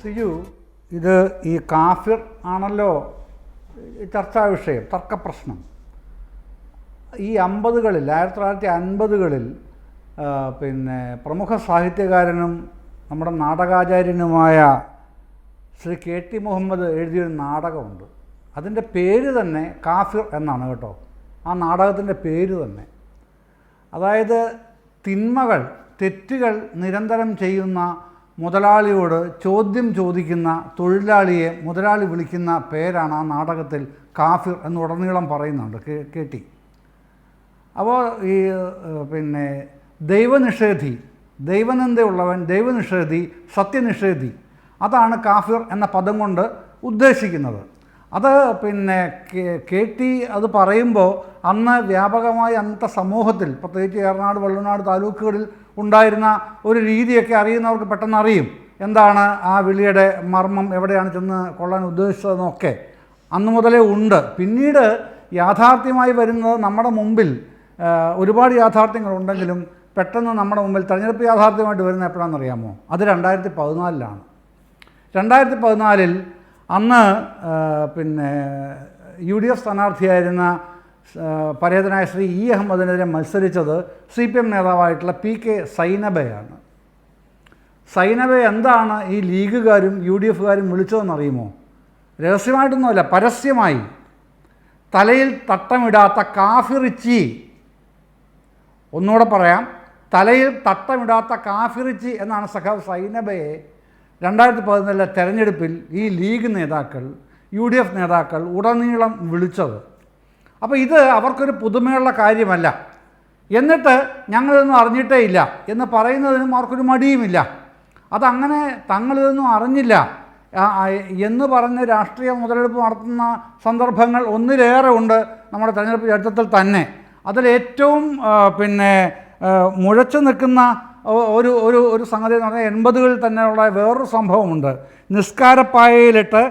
സിജു, ഇത് ഈ കാഫിർ ആണല്ലോ ചർച്ചാ വിഷയം, തർക്കപ്രശ്നം. ഈ 1950-കളിൽ പിന്നെ പ്രമുഖ സാഹിത്യകാരനും നമ്മുടെ നാടകാചാര്യനുമായ ശ്രീ KT മുഹമ്മദ് എഴുതിയൊരു നാടകമുണ്ട്. അതിൻ്റെ പേര് തന്നെ കാഫിർ എന്നാണ് കേട്ടോ. ആ നാടകത്തിൻ്റെ പേര് തന്നെ. അതായത് തെറ്റുകൾ നിരന്തരം ചെയ്യുന്ന മുതലാളിയോട് ചോദ്യം ചോദിക്കുന്ന തൊഴിലാളിയെ മുതലാളി വിളിക്കുന്ന പേരാണ് ആ നാടകത്തിൽ കാഫിർ എന്ന് ഉടനീളം പറയുന്നുണ്ട് KT. അപ്പോൾ ഈ പിന്നെ ദൈവനിഷേധി, ദൈവനിന്ദയുള്ളവൻ, ദൈവനിഷേധി, സത്യനിഷേധി, അതാണ് കാഫിർ എന്ന പദം കൊണ്ട് ഉദ്ദേശിക്കുന്നത്. അത് പിന്നെ KT അത് പറയുമ്പോൾ അന്ന് വ്യാപകമായി അന്നത്തെ സമൂഹത്തിൽ, പ്രത്യേകിച്ച് ഏറനാട്, വള്ളുവനാട് താലൂക്കുകളിൽ ഉണ്ടായിരുന്ന ഒരു രീതിയൊക്കെ അറിയുന്നവർക്ക് പെട്ടെന്ന് അറിയും എന്താണ് ആ വിളിയുടെ മർമ്മം, എവിടെയാണ് ചെന്ന് കൊള്ളാൻ ഉദ്ദേശിച്ചതെന്നൊക്കെ അന്ന് മുതലേ ഉണ്ട്. പിന്നീട് യാഥാർത്ഥ്യമായി വരുന്നത് നമ്മുടെ മുമ്പിൽ ഒരുപാട് യാഥാർത്ഥ്യങ്ങളുണ്ടെങ്കിലും പെട്ടെന്ന് നമ്മുടെ മുമ്പിൽ തെരഞ്ഞെടുപ്പ് യാഥാർത്ഥ്യമായിട്ട് വരുന്നത് എപ്പോഴാണെന്നറിയാമോ? അത് 2014-ലാണ്. 2014 അന്ന് പിന്നെ UDF സ്ഥാനാർത്ഥിയായിരുന്ന പരേതനായ ശ്രീ E. അഹമ്മദിനെതിരെ മത്സരിച്ചത് CPM നേതാവായിട്ടുള്ള PK സൈനബയാണ്. സൈനബ എന്താണ് ഈ ലീഗുകാരും UDFകാരും വിളിച്ചതെന്നറിയുമോ? രഹസ്യമായിട്ടൊന്നുമല്ല, പരസ്യമായി തലയിൽ തട്ടമിടാത്ത കാഫിറിച്ചി. ഒന്നുകൂടെ പറയാം, തലയിൽ തട്ടമിടാത്ത കാഫിറിച്ചി എന്നാണ് സഖാവ് സൈനബയെ 2014 തെരഞ്ഞെടുപ്പിൽ ഈ ലീഗ് നേതാക്കൾ, UDF നേതാക്കൾ ഉടനീളം വിളിച്ചത്. അപ്പോൾ ഇത് അവർക്കൊരു പുതുമയുള്ള കാര്യമല്ല. എന്നിട്ട് ഞങ്ങളിതൊന്നും അറിഞ്ഞിട്ടേ ഇല്ല എന്ന് പറയുന്നതിനും അവർക്കൊരു മടിയുമില്ല. അതങ്ങനെ തങ്ങളിതൊന്നും അറിഞ്ഞില്ല എന്ന് പറഞ്ഞ് രാഷ്ട്രീയ മുതലെടുപ്പ് നടത്തുന്ന സന്ദർഭങ്ങൾ ഒന്നിലേറെ ഉണ്ട് നമ്മുടെ തെരഞ്ഞെടുപ്പ് ചരിത്രത്തിൽ തന്നെ. അതിലേറ്റവും പിന്നെ മുഴച്ചു നിൽക്കുന്ന ഒരു സംഗതി എന്ന് പറഞ്ഞാൽ 80-കളിൽ തന്നെയുള്ള വേറൊരു സംഭവമുണ്ട്. നിസ്കാരപ്പായയിലിട്ട്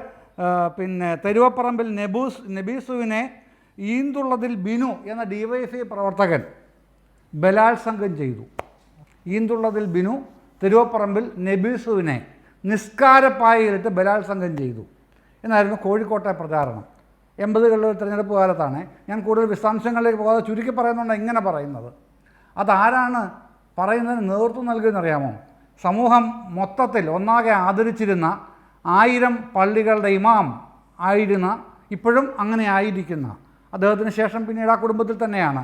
പിന്നെ തെരുവപ്പറമ്പിൽ നബീസുവിനെ ഈന്തുള്ളതിൽ ബിനു എന്ന DYFI പ്രവർത്തകൻ ബലാത്സംഗം ചെയ്തു. ഈന്തുള്ളതിൽ ബിനു തെരുവപ്പറമ്പിൽ നബീസുവിനെ നിസ്കാരപ്പായയിലിട്ട് ബലാത്സംഗം ചെയ്തു എന്നായിരുന്നു കോഴിക്കോട്ടെ പ്രചാരണം. 80-കളിലെ തിരഞ്ഞെടുപ്പ് കാലത്താണ്. ഞാൻ കൂടുതൽ വിശദാംശങ്ങളിലേക്ക് പോകാതെ ചുരുക്കി പറയുന്നുണ്ട് ഇങ്ങനെ പറയുന്നത്. അതാരാണ് പറയുന്നതിന് നേതൃത്വം നൽകുമെന്നറിയാമോ? സമൂഹം മൊത്തത്തിൽ ഒന്നാകെ ആദരിച്ചിരുന്ന 1000 പള്ളികളുടെ ഇമാം ആയിരുന്ന, ഇപ്പോഴും അങ്ങനെ ആയിരിക്കുന്ന, അദ്ദേഹത്തിന് ശേഷം പിന്നീട് ആ കുടുംബത്തിൽ തന്നെയാണ്,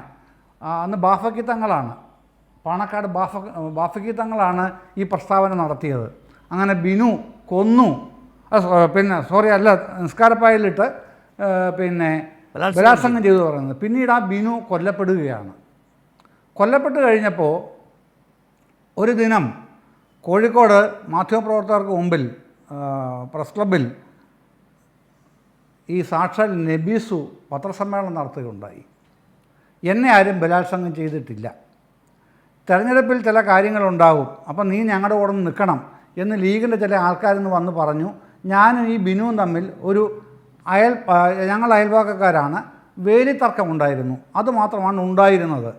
അന്ന് ബാഫക്കി തങ്ങളാണ്, പാണക്കാട് ബാഫക്കി തങ്ങളാണ് ഈ പ്രസ്താവന നടത്തിയത്. അങ്ങനെ ബിനു കൊന്നു, നിസ്കാരപ്പായലിട്ട് പിന്നെ ബലാത്സംഗം ചെയ്തു പറയുന്നത്. പിന്നീട് ആ ബിനു കൊല്ലപ്പെടുകയാണ്. കൊല്ലപ്പെട്ട് കഴിഞ്ഞപ്പോൾ ഒരു ദിനം കോഴിക്കോട് മാധ്യമപ്രവർത്തകർക്ക് മുമ്പിൽ പ്രസ് ക്ലബിൽ ഈ സാക്ഷാൽ നബീസു പത്രസമ്മേളനം നടത്തുകയുണ്ടായി. എന്നെ ആരും ബലാത്സംഗം ചെയ്തിട്ടില്ല, തെരഞ്ഞെടുപ്പിൽ ചില കാര്യങ്ങളുണ്ടാകും, അപ്പം നീ ഞങ്ങളുടെ കൂടെ നിൽക്കണം എന്ന് ലീഗിൻ്റെ ചില ആൾക്കാരെന്ന് വന്ന് പറഞ്ഞു. ഞാനും ഈ ബിനുവും തമ്മിൽ ഞങ്ങൾ അയൽവാക്കക്കാരാണ്, വേലിത്തർക്കമുണ്ടായിരുന്നു, അതുമാത്രമാണ് ഉണ്ടായിരുന്നത്.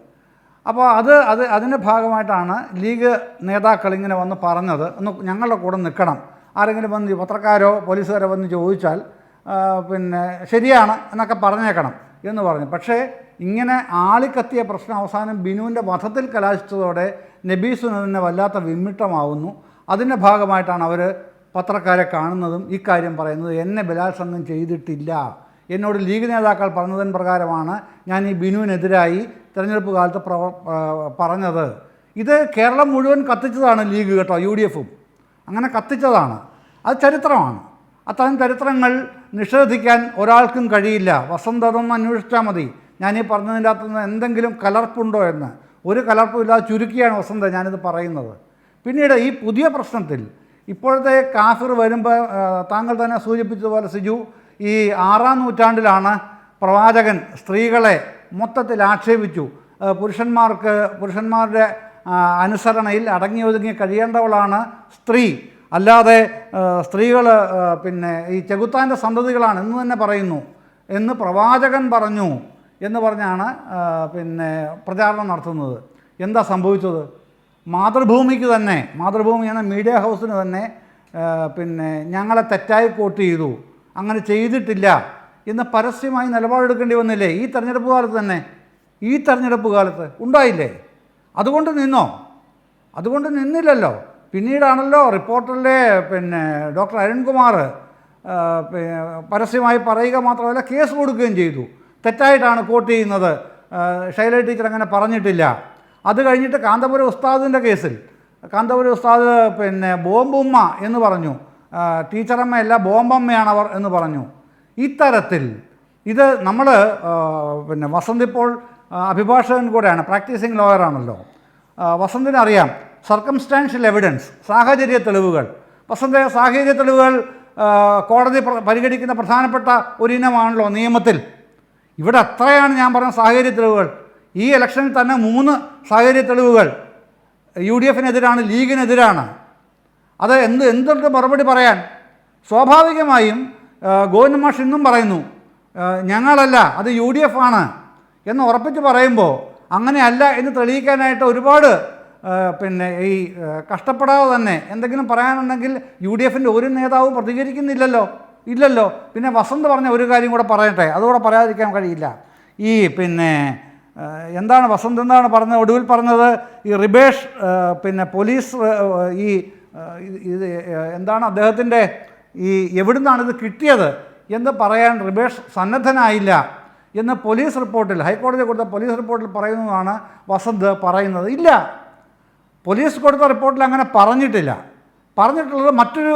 അപ്പോൾ അതിൻ്റെ ഭാഗമായിട്ടാണ് ലീഗ് നേതാക്കൾ ഇങ്ങനെ വന്ന് പറഞ്ഞത്, ഒന്ന് ഞങ്ങളുടെ കൂടെ നിൽക്കണം, ആരെങ്കിലും വന്ന് പത്രക്കാരോ പോലീസുകാരോ വന്ന് ചോദിച്ചാൽ പിന്നെ ശരിയാണ് എന്നൊക്കെ പറഞ്ഞേക്കണം എന്ന് പറഞ്ഞു. പക്ഷേ ഇങ്ങനെ ആളിക്കത്തിയ പ്രശ്നം അവസാനം ബിനുവിൻ്റെ വധത്തിൽ കലാശിച്ചതോടെ നബീസിന് തന്നെ വല്ലാത്ത വിമ്മിട്ടമാവുന്നു. അതിൻ്റെ ഭാഗമായിട്ടാണ് അവർ പത്രക്കാരെ കാണുന്നതും ഇക്കാര്യം പറയുന്നത്. എന്നെ ബലാത്സംഗം ചെയ്തിട്ടില്ല എന്നോട് ലീഗ് നേതാക്കൾ പറഞ്ഞതിന് പ്രകാരമാണ് ഞാൻ ഈ ബിനുവിനെതിരായി തിരഞ്ഞെടുപ്പ് കാലത്ത് പറഞ്ഞത്. ഇത് കേരളം മുഴുവൻ കത്തിച്ചതാണ് ലീഗ് കേട്ടോ, UDFും അങ്ങനെ കത്തിച്ചതാണ്. അത് ചരിത്രമാണ്. അത്തരം ചരിത്രങ്ങൾ നിഷേധിക്കാൻ ഒരാൾക്കും കഴിയില്ല. വസന്ത് അതൊന്ന് അന്വേഷിച്ചാൽ മതി, ഞാനീ പറഞ്ഞതിൻ്റെ അകത്തുനിന്ന് എന്തെങ്കിലും കലർപ്പുണ്ടോ എന്ന്. ഒരു കലർപ്പുമില്ലാതെ ചുരുക്കിയാണ് വസന്ത് ഞാനിത് പറയുന്നത്. പിന്നീട് ഈ പുതിയ പ്രശ്നത്തിൽ ഇപ്പോഴത്തെ കാഫിർ വരുമ്പോൾ താങ്കൾ തന്നെ സൂചിപ്പിച്ചതുപോലെ സിജു, ഈ 6-ാം നൂറ്റാണ്ടിലാണ് പ്രവാചകൻ സ്ത്രീകളെ മൊത്തത്തിൽ ആക്ഷേപിച്ചു. പുരുഷന്മാരുടെ അനുസരണയിൽ അടങ്ങി ഒതുങ്ങി കഴിയേണ്ടവളാണ് സ്ത്രീ, അല്ലാതെ സ്ത്രീകൾ പിന്നെ ഈ ചെകുത്താൻ്റെ സന്തതികളാണ് എന്ന് തന്നെ പറയുന്നു എന്ന് പ്രവാചകൻ പറഞ്ഞു എന്ന് പറഞ്ഞാണ് പിന്നെ പ്രചാരണം നടത്തുന്നത്. എന്താ സംഭവിച്ചത്? മാതൃഭൂമിക്ക് തന്നെ, മാതൃഭൂമി എന്ന മീഡിയ ഹൗസിന് തന്നെ പിന്നെ ഞങ്ങളെ തെറ്റായി കോട്ട് ചെയ്തു, അങ്ങനെ ചെയ്തിട്ടില്ല എന്ന് പരസ്യമായി നിലപാടെടുക്കേണ്ടി വന്നില്ലേ ഈ തെരഞ്ഞെടുപ്പ് കാലത്ത് തന്നെ? ഈ തെരഞ്ഞെടുപ്പ് കാലത്ത് ഉണ്ടായില്ലേ? അതുകൊണ്ട് നിന്നോ? അതുകൊണ്ട് നിന്നില്ലല്ലോ. പിന്നീടാണല്ലോ റിപ്പോർട്ടറിലെ പിന്നെ ഡോക്ടർ അരുൺകുമാർ പരസ്യമായി പറയുക മാത്രമല്ല കേസ് കൊടുക്കുകയും ചെയ്തു. തെറ്റായിട്ടാണ് കോട്ട് ചെയ്യുന്നത്, ഷൈല ടീച്ചർ അങ്ങനെ പറഞ്ഞിട്ടില്ല. അത് കഴിഞ്ഞിട്ട് കാന്തപുരം ഉസ്താദിൻ്റെ കേസിൽ കാന്തപുരം ഉസ്താദ് പിന്നെ ബോംബുമ്മ എന്ന് പറഞ്ഞു, ടീച്ചറമ്മയല്ല ബോംബമ്മയാണവർ എന്ന് പറഞ്ഞു. ഇത്തരത്തിൽ ഇത് നമ്മൾ പിന്നെ വസന്ത് ഇപ്പോൾ അഭിഭാഷകൻ കൂടെയാണ്, പ്രാക്ടീസിങ് ലോയറാണല്ലോ. വസന്തിനറിയാം സർക്കംസ്റ്റാൻഷ്യൽ എവിഡൻസ്, സാഹചര്യ തെളിവുകൾ. വസന്ത സാഹചര്യ തെളിവുകൾ കോടതി പരിഗണിക്കുന്ന പ്രധാനപ്പെട്ട ഒരിനമാണല്ലോ നിയമത്തിൽ. ഇവിടെ അത്രയാണ് ഞാൻ പറഞ്ഞ സാഹചര്യ തെളിവുകൾ. ഈ ഇലക്ഷനിൽ തന്നെ 3 സാഹചര്യ തെളിവുകൾ UDFിനെതിരാണ്, ലീഗിനെതിരാണ്. അത് എന്തുകൊണ്ട് മറുപടി പറയാൻ? സ്വാഭാവികമായും ഗോവിന്ദൻ മാഷ് ഇന്നും പറയുന്നു ഞങ്ങളല്ല അത് UDF ആണ് എന്ന് ഉറപ്പിച്ച് പറയുമ്പോൾ അങ്ങനെയല്ല എന്ന് തെളിയിക്കാനായിട്ട് ഒരുപാട് പിന്നെ ഈ കഷ്ടപ്പെടാതെ തന്നെ എന്തെങ്കിലും പറയാനുണ്ടെങ്കിൽ UDFിൻ്റെ ഒരു നേതാവും പ്രതികരിക്കുന്നില്ലല്ലോ, ഇല്ലല്ലോ. പിന്നെ വസന്ത് പറഞ്ഞ ഒരു കാര്യം കൂടെ പറയട്ടെ, അതുകൂടെ പറയാതിരിക്കാൻ കഴിയില്ല. ഈ പിന്നെ എന്താണ് വസന്ത് എന്താണ് പറഞ്ഞത്? ഒടുവിൽ പറഞ്ഞത് ഈ റിബേഷ് പിന്നെ പോലീസ് ഈ ഇത് എന്താണ് അദ്ദേഹത്തിൻ്റെ ഈ എവിടുന്നാണ് ഇത് കിട്ടിയത് എന്ന് പറയാൻ റിബേഷ് സന്നദ്ധനായില്ല എന്ന് പോലീസ് റിപ്പോർട്ടിൽ, ഹൈക്കോടതി കൊടുത്ത പോലീസ് റിപ്പോർട്ടിൽ പറയുന്നതാണ് വസന്ത് പറയുന്നത്. ഇല്ല, പോലീസ് കൊടുത്ത റിപ്പോർട്ടിൽ അങ്ങനെ പറഞ്ഞിട്ടില്ല. പറഞ്ഞിട്ടുള്ളത് മറ്റൊരു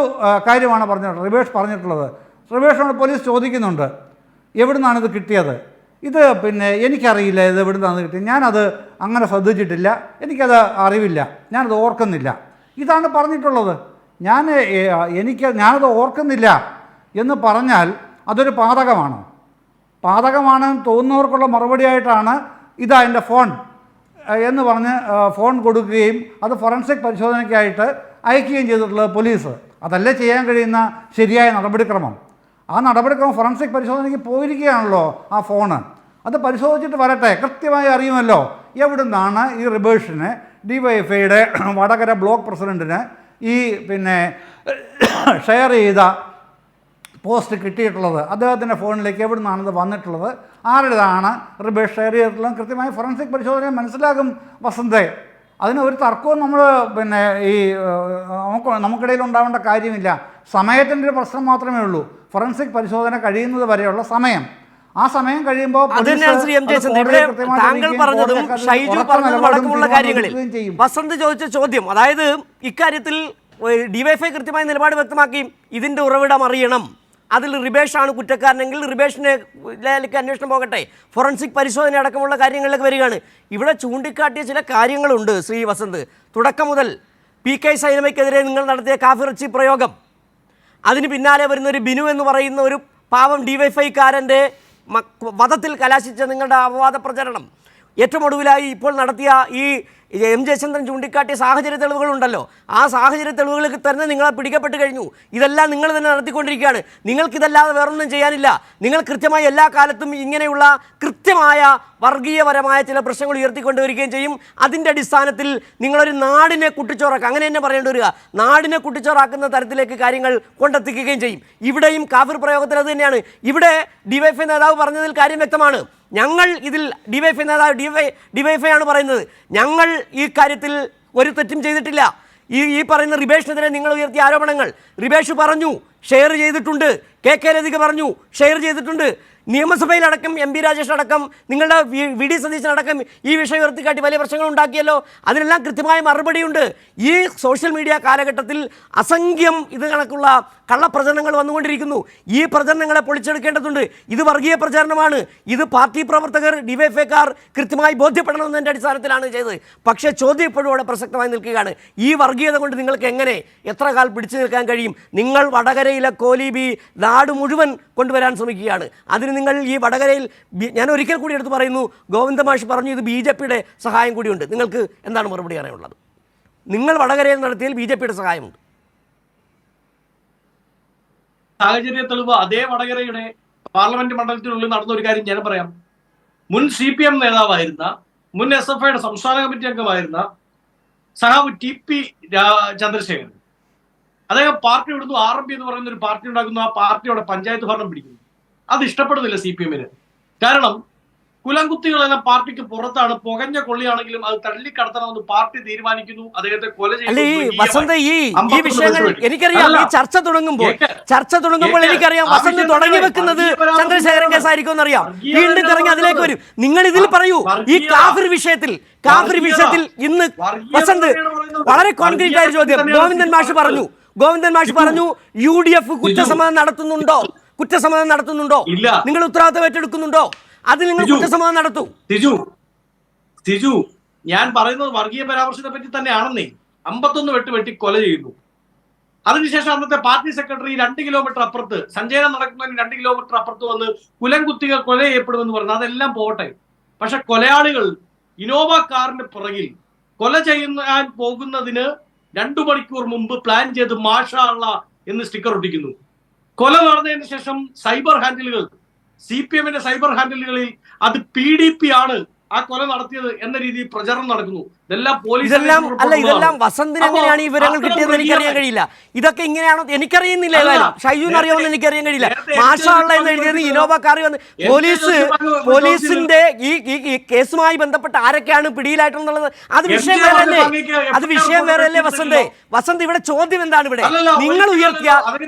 കാര്യമാണ് പറഞ്ഞിട്ടുള്ളത്. റിബേഷ് പറഞ്ഞിട്ടുള്ളത്, റിബേഷിനോട് പോലീസ് ചോദിക്കുന്നുണ്ട് എവിടുന്നാണിത് കിട്ടിയത്. ഇത് പിന്നെ എനിക്കറിയില്ല ഇത് എവിടുന്നാണ് കിട്ടിയത്, ഞാനത് അങ്ങനെ ശ്രദ്ധിച്ചിട്ടില്ല, എനിക്കത് അറിവില്ല, ഞാനത് ഓർക്കുന്നില്ല, ഇതാണ് പറഞ്ഞിട്ടുള്ളത്. ഞാനത് ഓർക്കുന്നില്ല എന്ന് പറഞ്ഞാൽ അതൊരു പാതകമാണ്. പാതകമാണെന്ന് തോന്നുന്നവർക്കുള്ള മറുപടിയായിട്ടാണ് ഇതാ എൻ്റെ ഫോൺ എന്ന് പറഞ്ഞ് ഫോൺ കൊടുക്കുകയും അത് ഫോറൻസിക് പരിശോധനയ്ക്കായിട്ട് അയക്കുകയും ചെയ്തിട്ടുള്ളത് പോലീസ്. അതല്ലേ ചെയ്യാൻ കഴിയുന്ന ശരിയായ നടപടിക്രമം. ആ നടപടിക്രമം ഫോറൻസിക് പരിശോധനയ്ക്ക് പോയിരിക്കുകയാണല്ലോ ആ ഫോണ്. അത് പരിശോധിച്ചിട്ട് വരട്ടെ, കൃത്യമായി അറിയുമല്ലോ എവിടുന്നാണ് ഈ റിബേഷിന് DYFIയുടെ വടകര ബ്ലോക്ക് പ്രസിഡൻറ്റിന് ഈ പിന്നെ ഷെയർ ചെയ്ത പോസ്റ്റ് കിട്ടിയിട്ടുള്ളത്, അദ്ദേഹത്തിൻ്റെ ഫോണിലേക്ക് എവിടുന്നാണിത് വന്നിട്ടുള്ളത്, ആരുടേതാണ് റിബേഷ് ഷെയർ ചെയ്തിട്ടുള്ളത് കൃത്യമായി ഫോറൻസിക് പരിശോധന മനസ്സിലാകും വസന്തേ. അതിന് ഒരു തർക്കവും നമ്മൾ പിന്നെ ഈ നമുക്കിടയിൽ ഉണ്ടാവേണ്ട കാര്യമില്ല. സമയത്തിൻ്റെ ഒരു പ്രശ്നം മാത്രമേ ഉള്ളൂ. ഫോറൻസിക് പരിശോധന കഴിയുന്നത് വരെയുള്ള സമയം, ആ സമയം കഴിയുമ്പോൾ താങ്കൾ പറഞ്ഞതും ഷൈജു പറഞ്ഞതും അടക്കമുള്ള കാര്യങ്ങളിൽ വസന്ത് ചോദിച്ച ചോദ്യം, അതായത് ഇക്കാര്യത്തിൽ DYFI കൃത്യമായ നിലപാട് വ്യക്തമാക്കി ഇതിൻ്റെ ഉറവിടം അറിയണം, അതിൽ റിബേഷാണ് കുറ്റക്കാരനെങ്കിൽ റിബേഷിലേക്ക് അന്വേഷണം പോകട്ടെ, ഫോറൻസിക് പരിശോധന അടക്കമുള്ള കാര്യങ്ങളിലേക്ക് വരികയാണ്. ഇവിടെ ചൂണ്ടിക്കാട്ടിയ ചില കാര്യങ്ങളുണ്ട് ശ്രീ വസന്ത്. തുടക്കം മുതൽ PK സൈനമയ്ക്കെതിരെ നിങ്ങൾ നടത്തിയ കാഫിറച്ചി പ്രയോഗം, അതിന് പിന്നാലെ വരുന്നൊരു ബിനു എന്ന് പറയുന്ന ഒരു പാവം DYFIക്കാരൻ്റെ വധത്തിൽ കലാശിച്ച നിങ്ങളുടെ അപവാദ പ്രചരണം, ഏറ്റവും ഒടുവിലായി ഇപ്പോൾ നടത്തിയ ഈ M ജയചന്ദ്രൻ ചൂണ്ടിക്കാട്ടിയ സാഹചര്യ തെളിവുകളുണ്ടല്ലോ, ആ സാഹചര്യ തെളിവുകൾക്ക് തന്നെ നിങ്ങളെ പിടിക്കപ്പെട്ട് കഴിഞ്ഞു. ഇതെല്ലാം നിങ്ങൾ തന്നെ നടത്തിക്കൊണ്ടിരിക്കുകയാണ്. നിങ്ങൾക്കിതല്ലാതെ വേറൊന്നും ചെയ്യാനില്ല. നിങ്ങൾ കൃത്യമായി എല്ലാ കാലത്തും ഇങ്ങനെയുള്ള കൃത്യമായ വർഗീയപരമായ ചില പ്രശ്നങ്ങൾ ഉയർത്തിക്കൊണ്ടുവരികയും ചെയ്യും. അതിൻ്റെ അടിസ്ഥാനത്തിൽ നിങ്ങളൊരു നാടിനെ കുട്ടിച്ചോറാക്കുക, അങ്ങനെ തന്നെ പറയേണ്ടി വരിക, നാടിനെ കുട്ടിച്ചോറാക്കുന്ന തരത്തിലേക്ക് കാര്യങ്ങൾ കൊണ്ടെത്തിക്കുകയും ചെയ്യും. ഇവിടെയും കാഫിർ പ്രയോഗത്തിൽ അത് തന്നെയാണ്. ഇവിടെ DYFI നേതാവ് പറഞ്ഞതിൽ കാര്യം വ്യക്തമാണ്. ഞങ്ങൾ ഇതിൽ DYFI നേതാവ് DYFI ആണ് പറയുന്നത്, ഞങ്ങൾ ഈ കാര്യത്തിൽ ഒരു തെറ്റും ചെയ്തിട്ടില്ല. ഈ പറയുന്ന റിബേഷിനെതിരെ നിങ്ങൾ ഉയർത്തിയ ആരോപണങ്ങൾ, റിബേഷ് പറഞ്ഞു ഷെയർ ചെയ്തിട്ടുണ്ട്, KK ലതിക പറഞ്ഞു ഷെയർ ചെയ്തിട്ടുണ്ട്, നിയമസഭയിലടക്കം എം പി രാജേഷ് അടക്കം നിങ്ങളുടെ വി ഡി സതീശനടക്കം ഈ വിഷയം ഉയർത്തിക്കാട്ടി വലിയ പ്രശ്നങ്ങൾ ഉണ്ടാക്കിയല്ലോ. അതിനെല്ലാം കൃത്യമായ മറുപടിയുണ്ട്. ഈ സോഷ്യൽ മീഡിയ കാലഘട്ടത്തിൽ അസംഖ്യം ഇത് കണക്കുള്ള കള്ളപ്രചരണങ്ങൾ വന്നുകൊണ്ടിരിക്കുന്നു. ഈ പ്രചരണങ്ങളെ പൊളിച്ചെടുക്കേണ്ടതുണ്ട്. ഇത് വർഗീയ പ്രചാരണമാണ്. ഇത് പാർട്ടി പ്രവർത്തകർ ഡിവൈഎഫ്ഐക്കാർ കൃത്യമായി ബോധ്യപ്പെടണമെന്നതിൻ്റെ അടിസ്ഥാനത്തിലാണ് ചെയ്തത്. പക്ഷേ ചോദ്യം ഇപ്പോഴും അവിടെ പ്രസക്തമായി നിൽക്കുകയാണ്. ഈ വർഗീയത കൊണ്ട് നിങ്ങൾക്ക് എങ്ങനെ എത്ര കാലം പിടിച്ചു നിൽക്കാൻ കഴിയും? നിങ്ങൾ വടകരയിലെ കോലീബി നാട് മുഴുവൻ കൊണ്ടുവരാൻ ശ്രമിക്കുകയാണ്. അതിന് നിങ്ങൾ ഈ വടകരയിൽ ഞാൻ ഒരിക്കൽ കൂടി എടുത്ത് പറയുന്നു, ഗോവിന്ദ മാഷ് പറഞ്ഞു ഇത് BJPയുടെ സഹായം കൂടിയുണ്ട്. നിങ്ങൾക്ക് എന്താണ് മറുപടി പറയാനുള്ളത്? നിങ്ങൾ വടകരയിൽ നടത്തിയാൽ BJPയുടെ സഹായമുണ്ട്. സാഹചര്യ തെളിവ് അതേ വടകരയുടെ പാർലമെന്റ് മണ്ഡലത്തിനുള്ളിൽ നടന്ന ഒരു കാര്യം ഞാൻ പറയാം. മുൻ CPM നേതാവായിരുന്ന, മുൻ SFIയുടെ സംസ്ഥാന കമ്മിറ്റി അംഗമായിരുന്ന സഹാബ് TP ചന്ദ്രശേഖരൻ, അദ്ദേഹം പാർട്ടി വിടുന്നു. RMP എന്ന് പറയുന്ന ഒരു പാർട്ടി ഉണ്ടാക്കുന്നു. ആ പാർട്ടിയുടെ പഞ്ചായത്ത് ഭരണം പിടിക്കുന്നു. അത് ഇഷ്ടപ്പെടുന്നില്ല CPM-ന്. കാരണം കുലംകുത്തികളെല്ലാം പാർട്ടിക്ക് പുറത്താണ്. പുകഞ്ഞ കൊള്ളിയാണെങ്കിലും അത് തള്ളിക്കടത്തണമെന്ന് പാർട്ടി തീരുമാനിക്കുന്നു. അദ്ദേഹത്തെ കൊല വസന്ത്, ഈ വിഷയങ്ങൾ എനിക്കറിയാം. ഈ ചർച്ച തുടങ്ങുമ്പോൾ എനിക്കറിയാം വസന്ത് തുടങ്ങി വെക്കുന്നത് ചന്ദ്രശേഖരൻ കേസായിരിക്കും എന്നറിയാം. വീണ്ടും കറങ്ങി അതിലേക്ക് വരും. നിങ്ങൾ ഇതിൽ പറയൂ, ഈ കാഫിർ വിഷയത്തിൽ ഇന്ന് വസന്ത് വളരെ കോൺക്രീറ്റ് ആയ ചോദ്യം ഗോവിന്ദൻ മാഷ് പറഞ്ഞു UDF കുറ്റസമ്മതം നടത്തുന്നുണ്ടോ? നിങ്ങൾ ഉത്തരവാദിത്തം ഏറ്റെടുക്കുന്നുണ്ടോ? അതിൽ നിങ്ങൾ കുറ്റസമ്മതം നടത്തൂ. സിജു, ഞാൻ പറയുന്നത് വർഗീയ പരാമർശത്തെ പറ്റി തന്നെയാണെന്നേ. 51 വെട്ടി കൊല ചെയ്യുന്നു. അതിനുശേഷം അന്നത്തെ പാർട്ടി സെക്രട്ടറി 2 കിലോമീറ്റർ അപ്പുറത്ത്, സഞ്ചയനം നടക്കുന്നതിന് 2 കിലോമീറ്റർ അപ്പുറത്ത് വന്ന് കുലംകുത്തികൾ കൊല ചെയ്യപ്പെടുമെന്ന് പറഞ്ഞു. അതെല്ലാം പോട്ടെ, പക്ഷെ കൊലയാളികൾ ഇനോവ കാറിന്റെ പുറകിൽ കൊല ചെയ്യാൻ പോകുന്നതിന് 2 മണിക്കൂർ മുമ്പ് പ്ലാൻ ചെയ്ത് മാഷാ അള്ളാ എന്ന് സ്റ്റിക്കർ ഒട്ടിക്കുന്നു. കൊല നടന്നതിന് ശേഷം സൈബർ ഹാൻഡിലുകൾ, CPM-ന്റെ സൈബർ ഹാൻഡിലുകളിൽ അത് PDP ആണ് ആ കൊല നടത്തിയത് എന്ന രീതിയിൽ പ്രചരണം നടക്കുന്നു. ഇതെല്ലാം വസന്തിന് എങ്ങനെയാണ് ഈ വിവരങ്ങൾ കിട്ടിയതെന്ന് എനിക്കറിയാൻ കഴിയില്ല. ഇതൊക്കെ ഇങ്ങനെയാണോ എനിക്കറിയുന്നില്ല. ഏതായാലും ഷൈജുവിന് അറിയാമെന്ന് എനിക്കറിയാൻ കഴിയില്ല. മാഷാ അള്ളാ എന്ന് എഴുതിയത് ഇനോവ കാറി വന്ന് പോലീസിന്റെ ഈ കേസുമായി ബന്ധപ്പെട്ട് ആരൊക്കെയാണ് പിടിയിലായിട്ടുള്ളത് അത് വിഷയം വേറെയല്ലേ വസന്ത് ഇവിടെ ചോദ്യം എന്താണ്? ഇവിടെ നിങ്ങൾ ഉയർത്തിയ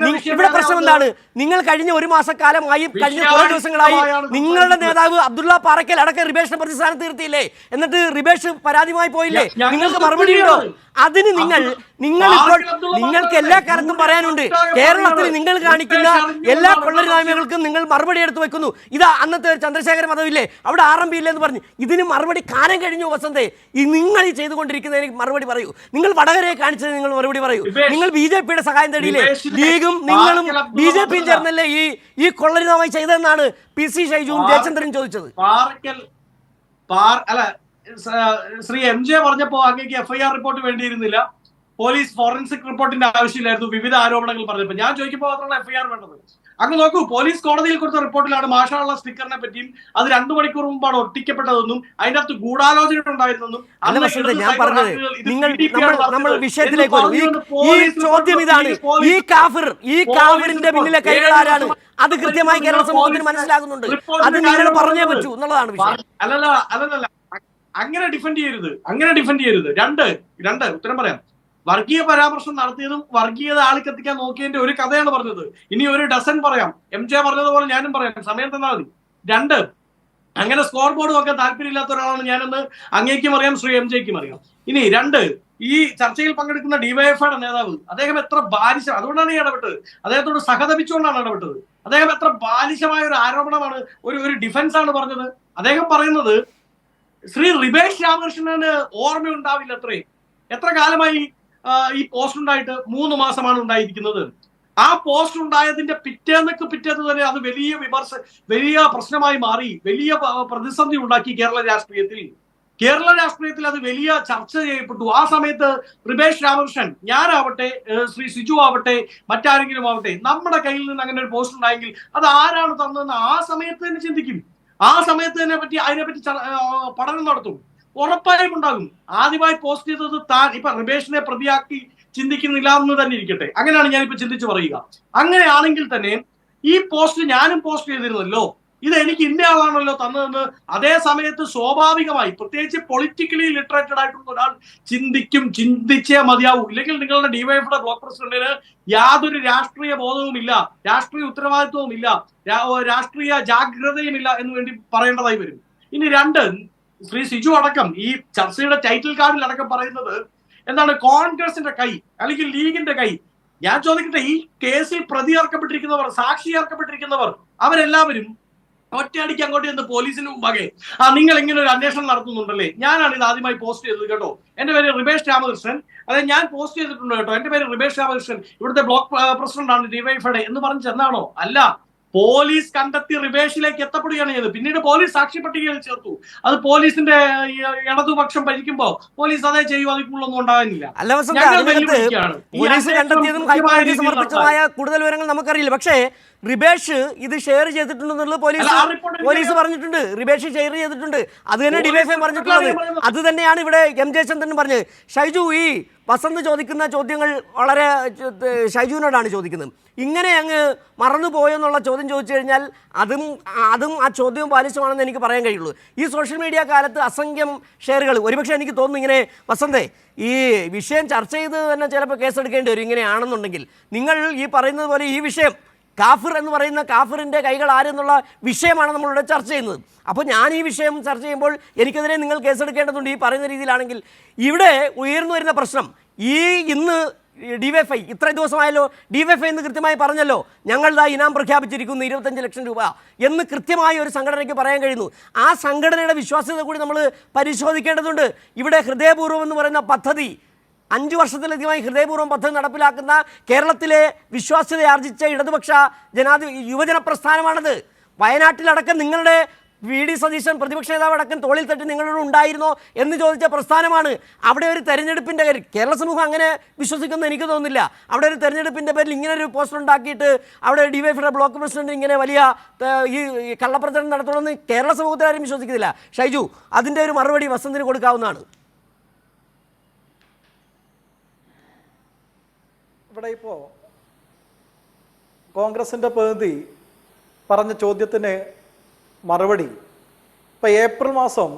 ഇവിടെ പ്രശ്നം എന്താണ്? നിങ്ങൾ കഴിഞ്ഞ 1 മാസക്കാലമായി, കഴിഞ്ഞ കുറേ ദിവസങ്ങളായി നിങ്ങളുടെ നേതാവ് അബ്ദുള്ള പാറക്കൽ അടക്കം റിബേഷിനെ പ്രതി സ്ഥാനത്ത് നിർത്തിയില്ലേ? എന്നിട്ട് റിബേഷ് പരാതിയുമായി പോയില്ലേ? നിങ്ങൾക്ക് മറുപടി ഉണ്ടോ? അതിന് നിങ്ങൾക്ക് എല്ലാ കാലത്തും പറയാനുണ്ട്. കേരളത്തിൽ നിങ്ങൾ കാണിക്കുന്ന എല്ലാ കൊള്ളരുതായ്മകൾക്കും നിങ്ങൾ മറുപടി എടുത്തു വെക്കുന്നു. ഇതാ അന്നത്തെ ചന്ദ്രശേഖര മതമില്ലേ, അവിടെ RMP ഇല്ലെന്ന് പറഞ്ഞു. ഇതിന് മറുപടി കാലം കഴിഞ്ഞു വസന്തേ. നിങ്ങൾ ഈ ചെയ്തുകൊണ്ടിരിക്കുന്നതിന് മറുപടി പറയൂ. നിങ്ങൾ വടകരയെ കാണിച്ചത് നിങ്ങൾ മറുപടി പറയൂ. നിങ്ങൾ BJPയുടെ സഹായം തേടിയില്ലേ? ലീഗും നിങ്ങളും BJPയും ചേർന്നല്ലേ ഈ കൊള്ളരുതാമായി ചെയ്തതെന്നാണ് PC ഷൈജുവും ജയചന്ദ്രനും ചോദിച്ചത്. ശ്രീ MJ പറഞ്ഞപ്പോ അങ്ങേക്ക് FIR റിപ്പോർട്ട് വേണ്ടിയിരുന്നില്ല, പോലീസ് ഫോറൻസിക് റിപ്പോർട്ടിന്റെ ആവശ്യമില്ലായിരുന്നു വിവിധ ആരോപണങ്ങൾ പറഞ്ഞപ്പോ. ഞാൻ ചോദിക്കുമ്പോൾ മാത്രമാണ് FIR വേണ്ടത്. അങ്ങ് നോക്കൂ, പോലീസ് കോടതിയിൽ കൊടുത്ത റിപ്പോർട്ടിലാണ് മാഷാ അള്ളാ സ്റ്റിക്കറിനെ പറ്റിയും അത് 2 മണിക്കൂർ മുമ്പാണ് ഒട്ടിക്കപ്പെട്ടതെന്നും അതിന്റെ അകത്ത് ഗൂഢാലോചന ഉണ്ടായിരുന്നെന്നും. ഞാൻ പറഞ്ഞത് നമ്മൾ വിഷയത്തിലേക്ക് വരും. ഈ ചോദ്യം ഇതാണ്, ഈ കാഫിറിന്റെ പിന്നിലെ കൈകൾ ആരാണ്? അത് കൃത്യമായി കേരള സമൂഹത്തിന് മനസ്സിലാകുന്നുണ്ട്. അത് നിങ്ങൾ പറഞ്ഞേ പറ്റൂ എന്നുള്ളതാണ് വിഷയം. അല്ലല്ല, അങ്ങനെ ഡിഫെൻഡ് ചെയ്യരുത്. രണ്ട് ഉത്തരം പറയാം. വർഗീയ പരാമർശം നടത്തിയതും വർഗീയത ആളിക്കത്തിക്കാൻ നോക്കിയതിന്റെ ഒരു കഥയാണ് പറഞ്ഞത്. ഇനി ഒരു ഡസൻ പറയാം. MJ പറഞ്ഞതുപോലെ ഞാനും പറയാം, സമയം തന്നാൽ മതി. 2, അങ്ങനെ സ്കോർ ബോർഡ് നോക്കാൻ താല്പര്യമില്ലാത്ത ഒരാളാണ് ഞാനെന്ന് അങ്ങേക്കും അറിയാം, ശ്രീ MJ-ക്കും അറിയാം. ഇനി 2, ഈ ചർച്ചയിൽ പങ്കെടുക്കുന്ന ഡിവൈഎഫ്ഐയുടെ നേതാവ്, അദ്ദേഹം എത്ര അതുകൊണ്ടാണ് ഈ ഇടപെട്ടത്. അദ്ദേഹത്തോട് സഹതപിച്ചുകൊണ്ടാണ് ഇടപെട്ടത്. അദ്ദേഹം എത്ര ബാലിശമായ ഒരു ആരോപണമാണ്, ഒരു ഡിഫൻസ് ആണ് പറഞ്ഞത്. അദ്ദേഹം പറയുന്നത് ശ്രീ റിബേഷ് രാമകൃഷ്ണന് ഓർമ്മയുണ്ടാവില്ല എത്ര കാലമായി ഈ പോസ്റ്റ് ഉണ്ടായിട്ട്? 3 മാസമാണ് ഉണ്ടായിരിക്കുന്നത്. ആ പോസ്റ്റ് ഉണ്ടായതിന്റെ പിറ്റേന്ന് തന്നെ അത് വലിയ പ്രശ്നമായി മാറി, വലിയ പ്രതിസന്ധി ഉണ്ടാക്കി കേരള രാഷ്ട്രീയത്തിൽ അത് വലിയ ചർച്ച ചെയ്യപ്പെട്ടു. ആ സമയത്ത് റിബേഷ് രാമകൃഷ്ണൻ, ഞാനാവട്ടെ, ശ്രീ സിജു ആവട്ടെ, മറ്റാരെങ്കിലും ആവട്ടെ, നമ്മുടെ കയ്യിൽ നിന്ന് അങ്ങനെ ഒരു പോസ്റ്റ് ഉണ്ടായെങ്കിൽ അത് ആരാണ് തന്നതെന്ന് ആ സമയത്ത് തന്നെ ചിന്തിക്കും. ആ സമയത്ത് അതിനെപ്പറ്റി പഠനം നടത്തും. ഉറപ്പായും ഉണ്ടാകും. ആദ്യമായി പോസ്റ്റ് ചെയ്തത് താൻ ഇപ്പൊ റിബേഷിനെ പ്രതിയാക്കി ചിന്തിക്കുന്നില്ല എന്ന് തന്നെ ഇരിക്കട്ടെ, അങ്ങനെയാണ് ഞാനിപ്പോ ചിന്തിച്ചു പറയുക. അങ്ങനെയാണെങ്കിൽ തന്നെ ഈ പോസ്റ്റ് ഞാനും പോസ്റ്റ് ചെയ്തിരുന്നല്ലോ. ഇത് എനിക്ക് ഇന്നയാളാണല്ലോ തന്നതെന്ന് അതേ സമയത്ത് സ്വാഭാവികമായി പ്രത്യേകിച്ച് പൊളിറ്റിക്കലി ലിറ്ററേറ്റഡ് ആയിട്ടുള്ള ഒരാൾ ചിന്തിച്ചേ മതിയാവൂ. ഇല്ലെങ്കിൽ നിങ്ങളുടെ ഡിവൈഎഫ്ഐയുടെ ബ്ലോക്ക് പ്രസിഡന്റിന് യാതൊരു രാഷ്ട്രീയ ബോധവുമില്ല, രാഷ്ട്രീയ ഉത്തരവാദിത്വവും ഇല്ല, രാഷ്ട്രീയ ജാഗ്രതയും ഇല്ല എന്ന് വേണ്ടി പറയേണ്ടതായി വരും. ഇനി രണ്ട്, ശ്രീ സിജു അടക്കം ഈ ചർച്ചയുടെ ടൈറ്റിൽ കാർഡിൽ അടക്കം പറയുന്നത് എന്താണ്, കോൺഗ്രസിന്റെ കൈ അല്ലെങ്കിൽ ലീഗിന്റെ കൈ. ഞാൻ ചോദിക്കട്ടെ, ഈ കേസിൽ പ്രതി ചേർക്കപ്പെട്ടിരിക്കുന്നവർ, സാക്ഷി ചേർക്കപ്പെട്ടിരിക്കുന്നവർ, അവരെല്ലാവരും ഒറ്റയടിക്ക് അങ്ങോട്ട് ചെന്ന് പോലീസിന് മുമ്പാകെ നിങ്ങൾ ഇങ്ങനെ ഒരു അന്വേഷണം നടത്തുന്നുണ്ടല്ലേ, ഞാനാണ് ഇത് ആദ്യമായി പോസ്റ്റ് ചെയ്തത് കേട്ടോ, എന്റെ പേര് റിബേഷ് രാമകൃഷ്ണൻ, അതായത് ഞാൻ പോസ്റ്റ് ചെയ്തിട്ടുണ്ട് കേട്ടോ, എന്റെ പേര് റിബേഷ് രാമകൃഷ്ണൻ, ഇവിടുത്തെ ബ്ലോക്ക് പ്രസിഡന്റ് ആണ് ഡിവൈഎഫ്ഐയുടെ എന്ന് പറഞ്ഞ് ചെന്നാണോ? അല്ല, പോലീസ് കണ്ടെത്തി റിബേഷിലേക്ക് എത്തപ്പെടുകയാണ് ചെയ്തത്. പിന്നീട് പോലീസ് സാക്ഷി പട്ടികയിൽ ചേർത്തു. അത് പോലീസിന്റെ ഇടതുപക്ഷം ഭരിക്കുമ്പോ പോലീസ് അതേ ചെയ്യും, അതിക്കുള്ളൊന്നും ഉണ്ടാകാനില്ല. പോലീസ് കണ്ടെത്തിയതും ഹൈക്കോടതി സമർപ്പിച്ചതുമായ കൂടുതൽ വിവരങ്ങൾ നമുക്കറിയില്ല. പക്ഷേ റിബേഷ് ഇത് ഷെയർ ചെയ്തിട്ടുണ്ടെന്നുള്ളത് പോലീസ് പറഞ്ഞിട്ടുണ്ട്. റിബേഷ് ഷെയർ ചെയ്തിട്ടുണ്ട്, അത് തന്നെ ഡിവൈഎഫ്ഐ പറഞ്ഞിട്ടുള്ളത്. അത് തന്നെയാണ് ഇവിടെ എം ജയചന്ദ്രൻ പറഞ്ഞത്. ഷൈജു, ഈ വസന്ത് ചോദിക്കുന്ന ചോദ്യങ്ങൾ വളരെ ഷൈജുവിനോടാണ് ചോദിക്കുന്നത്. ഇങ്ങനെ അങ്ങ് മറന്നുപോയെന്നുള്ള ചോദ്യം ചോദിച്ചു കഴിഞ്ഞാൽ അതും ആ ചോദ്യവും ബാലിശമാണെന്ന് എനിക്ക് പറയാൻ കഴിയുള്ളൂ. ഈ സോഷ്യൽ മീഡിയ കാലത്ത് അസംഖ്യം ഷെയറുകൾ, ഒരുപക്ഷെ എനിക്ക് തോന്നുന്നു ഇങ്ങനെ വസന്തേ ഈ വിഷയം ചർച്ച ചെയ്ത് തന്നെ ചിലപ്പോൾ കേസെടുക്കേണ്ടി വരും ഇങ്ങനെയാണെന്നുണ്ടെങ്കിൽ. നിങ്ങൾ ഈ പറയുന്നത് പോലെ ഈ വിഷയം കാഫിർ എന്ന് പറയുന്ന കാഫിറിൻ്റെ കൈകൾ ആരെന്നുള്ള വിഷയമാണ് നമ്മളിവിടെ ചർച്ച ചെയ്യുന്നത്. അപ്പോൾ ഞാൻ ഈ വിഷയം ചർച്ച ചെയ്യുമ്പോൾ എനിക്കെതിരെ നിങ്ങൾ കേസെടുക്കേണ്ടതുണ്ട് ഈ പറയുന്ന രീതിയിലാണെങ്കിൽ. ഇവിടെ ഉയർന്നു വരുന്ന പ്രശ്നം, ഇന്ന് ഡിവൈഎഫ്ഐ ഇത്ര ദിവസമായല്ലോ, ഡിവൈഎഫ്ഐ എന്ന് കൃത്യമായി പറഞ്ഞല്ലോ, ഞങ്ങളുടെ ഇനാം പ്രഖ്യാപിച്ചിരിക്കുന്നു 25 ലക്ഷം രൂപ എന്ന് കൃത്യമായി ഒരു സംഘടനയ്ക്ക് പറയാൻ കഴിയുന്നു. ആ സംഘടനയുടെ വിശ്വാസ്യത കൂടി നമ്മൾ പരിശോധിക്കേണ്ടതുണ്ട്. ഇവിടെ ഹൃദയപൂർവ്വം എന്ന് പറയുന്ന പദ്ധതി 5 വർഷത്തിലധികമായി ഹൃദയപൂർവ്വം പദ്ധതി നടപ്പിലാക്കുന്ന കേരളത്തിലെ വിശ്വാസ്യത ആർജിച്ച ഇടതുപക്ഷ യുവജന പ്രസ്ഥാനമാണത്. വയനാട്ടിലടക്കം നിങ്ങളുടെ VD സതീശൻ പ്രതിപക്ഷ നേതാവ് അടക്കം തോളിൽ തട്ടി നിങ്ങളോട് ഉണ്ടായിരുന്നോ എന്ന് ചോദിച്ച പ്രസ്ഥാനമാണ്. അവിടെ ഒരു തെരഞ്ഞെടുപ്പിൻ്റെ കാര്യം കേരള സമൂഹം അങ്ങനെ വിശ്വസിക്കുമെന്ന് എനിക്ക് തോന്നുന്നില്ല. അവിടെ ഒരു തെരഞ്ഞെടുപ്പിൻ്റെ പേരിൽ ഇങ്ങനെ ഒരു പോസ്റ്റർ ഉണ്ടാക്കിയിട്ട് അവിടെ ഡിവൈഎഫ്ഐയുടെ ബ്ലോക്ക് പ്രസിഡന്റ് ഇങ്ങനെ വലിയ ഈ കള്ളപ്രചരണം നടത്തണമെന്ന് കേരള സമൂഹത്തിൽ ആരും വിശ്വസിക്കുന്നില്ല. ഷൈജു, അതിൻ്റെ ഒരു മറുപടി വസന്തിന് കൊടുക്കാവുന്നതാണ്. ഇവിടെ ഇപ്പോൾ കോൺഗ്രസിൻ്റെ പ്രതിനിധി പറഞ്ഞ ചോദ്യത്തിന് മറുപടി, ഇപ്പോൾ ഏപ്രിൽ മാസം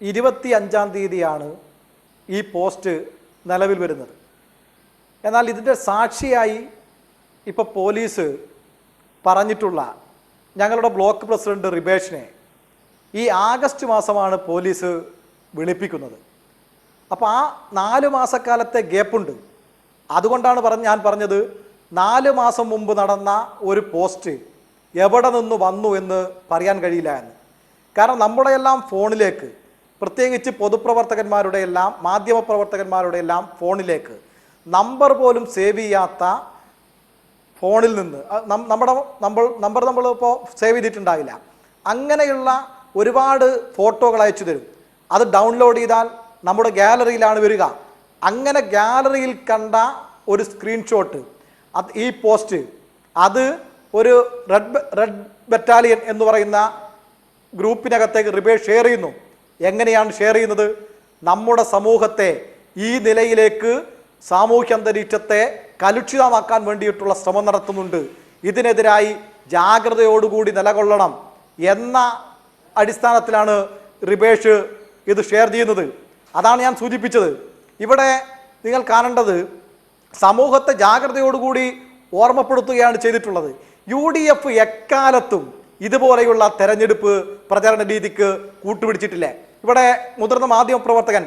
25-ാം തീയതിയാണ് ഈ പോസ്റ്റ് നിലവിൽ വരുന്നത്. എന്നാൽ ഇതിൻ്റെ സാക്ഷിയായി ഇപ്പോൾ പോലീസ് പറഞ്ഞിട്ടുള്ള ഞങ്ങളുടെ ബ്ലോക്ക് പ്രസിഡന്റ് റിബേഷിനെ ഈ ആഗസ്റ്റ് മാസമാണ് പോലീസ് വിളിപ്പിക്കുന്നത്. അപ്പോൾ ആ 4 മാസക്കാലത്തെ ഗ്യാപ്പുണ്ട്. അതുകൊണ്ടാണ് ഞാൻ പറഞ്ഞത് 4 മാസം മുമ്പ് നടന്ന ഒരു പോസ്റ്റ് എവിടെ നിന്ന് വന്നു എന്ന് പറയാൻ കഴിയില്ല എന്ന്. കാരണം നമ്മുടെയെല്ലാം ഫോണിലേക്ക്, പ്രത്യേകിച്ച് പൊതുപ്രവർത്തകന്മാരുടെ എല്ലാം മാധ്യമപ്രവർത്തകന്മാരുടെ എല്ലാം ഫോണിലേക്ക് നമ്പർ പോലും സേവ് ചെയ്യാത്ത ഫോണിൽ നിന്ന് നമ്പർ ഇപ്പോൾ സേവ് ചെയ്തിട്ടുണ്ടാവില്ല, അങ്ങനെയുള്ള ഒരുപാട് ഫോട്ടോകൾ അയച്ചു തരും. അത് ഡൗൺലോഡ് ചെയ്താൽ നമ്മുടെ ഗാലറിയിലാണ് വരിക. അങ്ങനെ ഗാലറിയിൽ കണ്ട ഒരു സ്ക്രീൻഷോട്ട്, ഈ പോസ്റ്റ്, അത് ഒരു റെഡ് ബറ്റാലിയൻ എന്ന് പറയുന്ന ഗ്രൂപ്പിനകത്തേക്ക് റിബേഷ് ഷെയർ ചെയ്യുന്നു. എങ്ങനെയാണ് ഷെയർ ചെയ്യുന്നത്? നമ്മുടെ സമൂഹത്തെ ഈ നിലയിലേക്ക്, സാമൂഹ്യ അന്തരീക്ഷത്തെ കലുഷിതമാക്കാൻ വേണ്ടിയിട്ടുള്ള ശ്രമം നടത്തുന്നുണ്ട്, ഇതിനെതിരായി ജാഗ്രതയോടുകൂടി നിലകൊള്ളണം എന്ന അടിസ്ഥാനത്തിലാണ് റിബേഷ് ഇത് ഷെയർ ചെയ്യുന്നത്. അതാണ് ഞാൻ സൂചിപ്പിച്ചത്. ഇവിടെ നിങ്ങൾ കാണേണ്ടത് സമൂഹത്തെ ജാഗ്രതയോടുകൂടി ഓർമ്മപ്പെടുത്തുകയാണ് ചെയ്തിട്ടുള്ളത്. UDF എക്കാലത്തും ഇതുപോലെയുള്ള തെരഞ്ഞെടുപ്പ് പ്രചരണ രീതിക്ക് കൂട്ടുപിടിച്ചിട്ടില്ല. ഇവിടെ മുതിർന്ന മാധ്യമപ്രവർത്തകൻ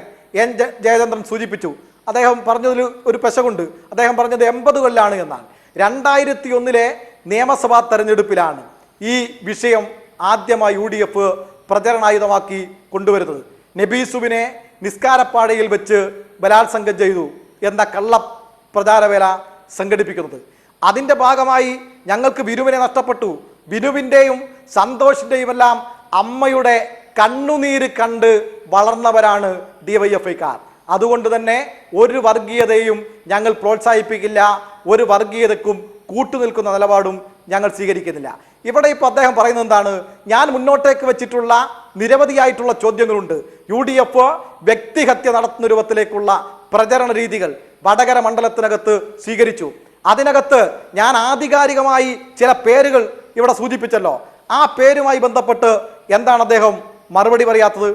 N ജയചന്ദ്രൻ സൂചിപ്പിച്ചു. അദ്ദേഹം പറഞ്ഞതിൽ ഒരു പെശകുണ്ട്. അദ്ദേഹം പറഞ്ഞത് 80 കൊല്ലാണ് എന്നാണ്. 2001 നിയമസഭാ തെരഞ്ഞെടുപ്പിലാണ് ഈ വിഷയം ആദ്യമായി UDF പ്രചരണായുധമാക്കി കൊണ്ടുവരുന്നത്. നബീസുവിനെ നിസ്കാരപ്പാടയിൽ വെച്ച് ബലാത്സംഗം ചെയ്തു എന്ന കള്ള പ്രചാരവേല സംഘടിപ്പിക്കുന്നത്. അതിൻ്റെ ഭാഗമായി ഞങ്ങൾക്ക് ബിനുവിനെ നഷ്ടപ്പെട്ടു. ബിനുവിൻ്റെയും സന്തോഷിൻ്റെയും എല്ലാം അമ്മയുടെ കണ്ണുനീര് കണ്ട് വളർന്നവരാണ് DYFIക്കാർ. അതുകൊണ്ട് തന്നെ ഒരു വർഗീയതയും ഞങ്ങൾ പ്രോത്സാഹിപ്പിക്കില്ല, ഒരു വർഗീയതക്കും കൂട്ടുനിൽക്കുന്ന നിലപാടും ഞങ്ങൾ സ്വീകരിക്കുന്നില്ല. ഇവിടെ ഇപ്പോൾ അദ്ദേഹം പറയുന്നത് എന്താണ്? ഞാൻ മുന്നോട്ടേക്ക് വെച്ചിട്ടുള്ള നിരവധിയായിട്ടുള്ള ചോദ്യങ്ങളുണ്ട്. UDF വ്യക്തിഹത്യ നടത്തുന്ന രൂപത്തിലേക്കുള്ള പ്രചരണ രീതികൾ വടകര മണ്ഡലത്തിനകത്ത് സ്വീകരിച്ചു. അതിനകത്ത് ഞാൻ ആധികാരികമായി ചില പേരുകൾ ഇവിടെ സൂചിപ്പിച്ചല്ലോ. ആ പേരുമായി ബന്ധപ്പെട്ട് എന്താണ് അദ്ദേഹം മറുപടി പറയാത്തത്?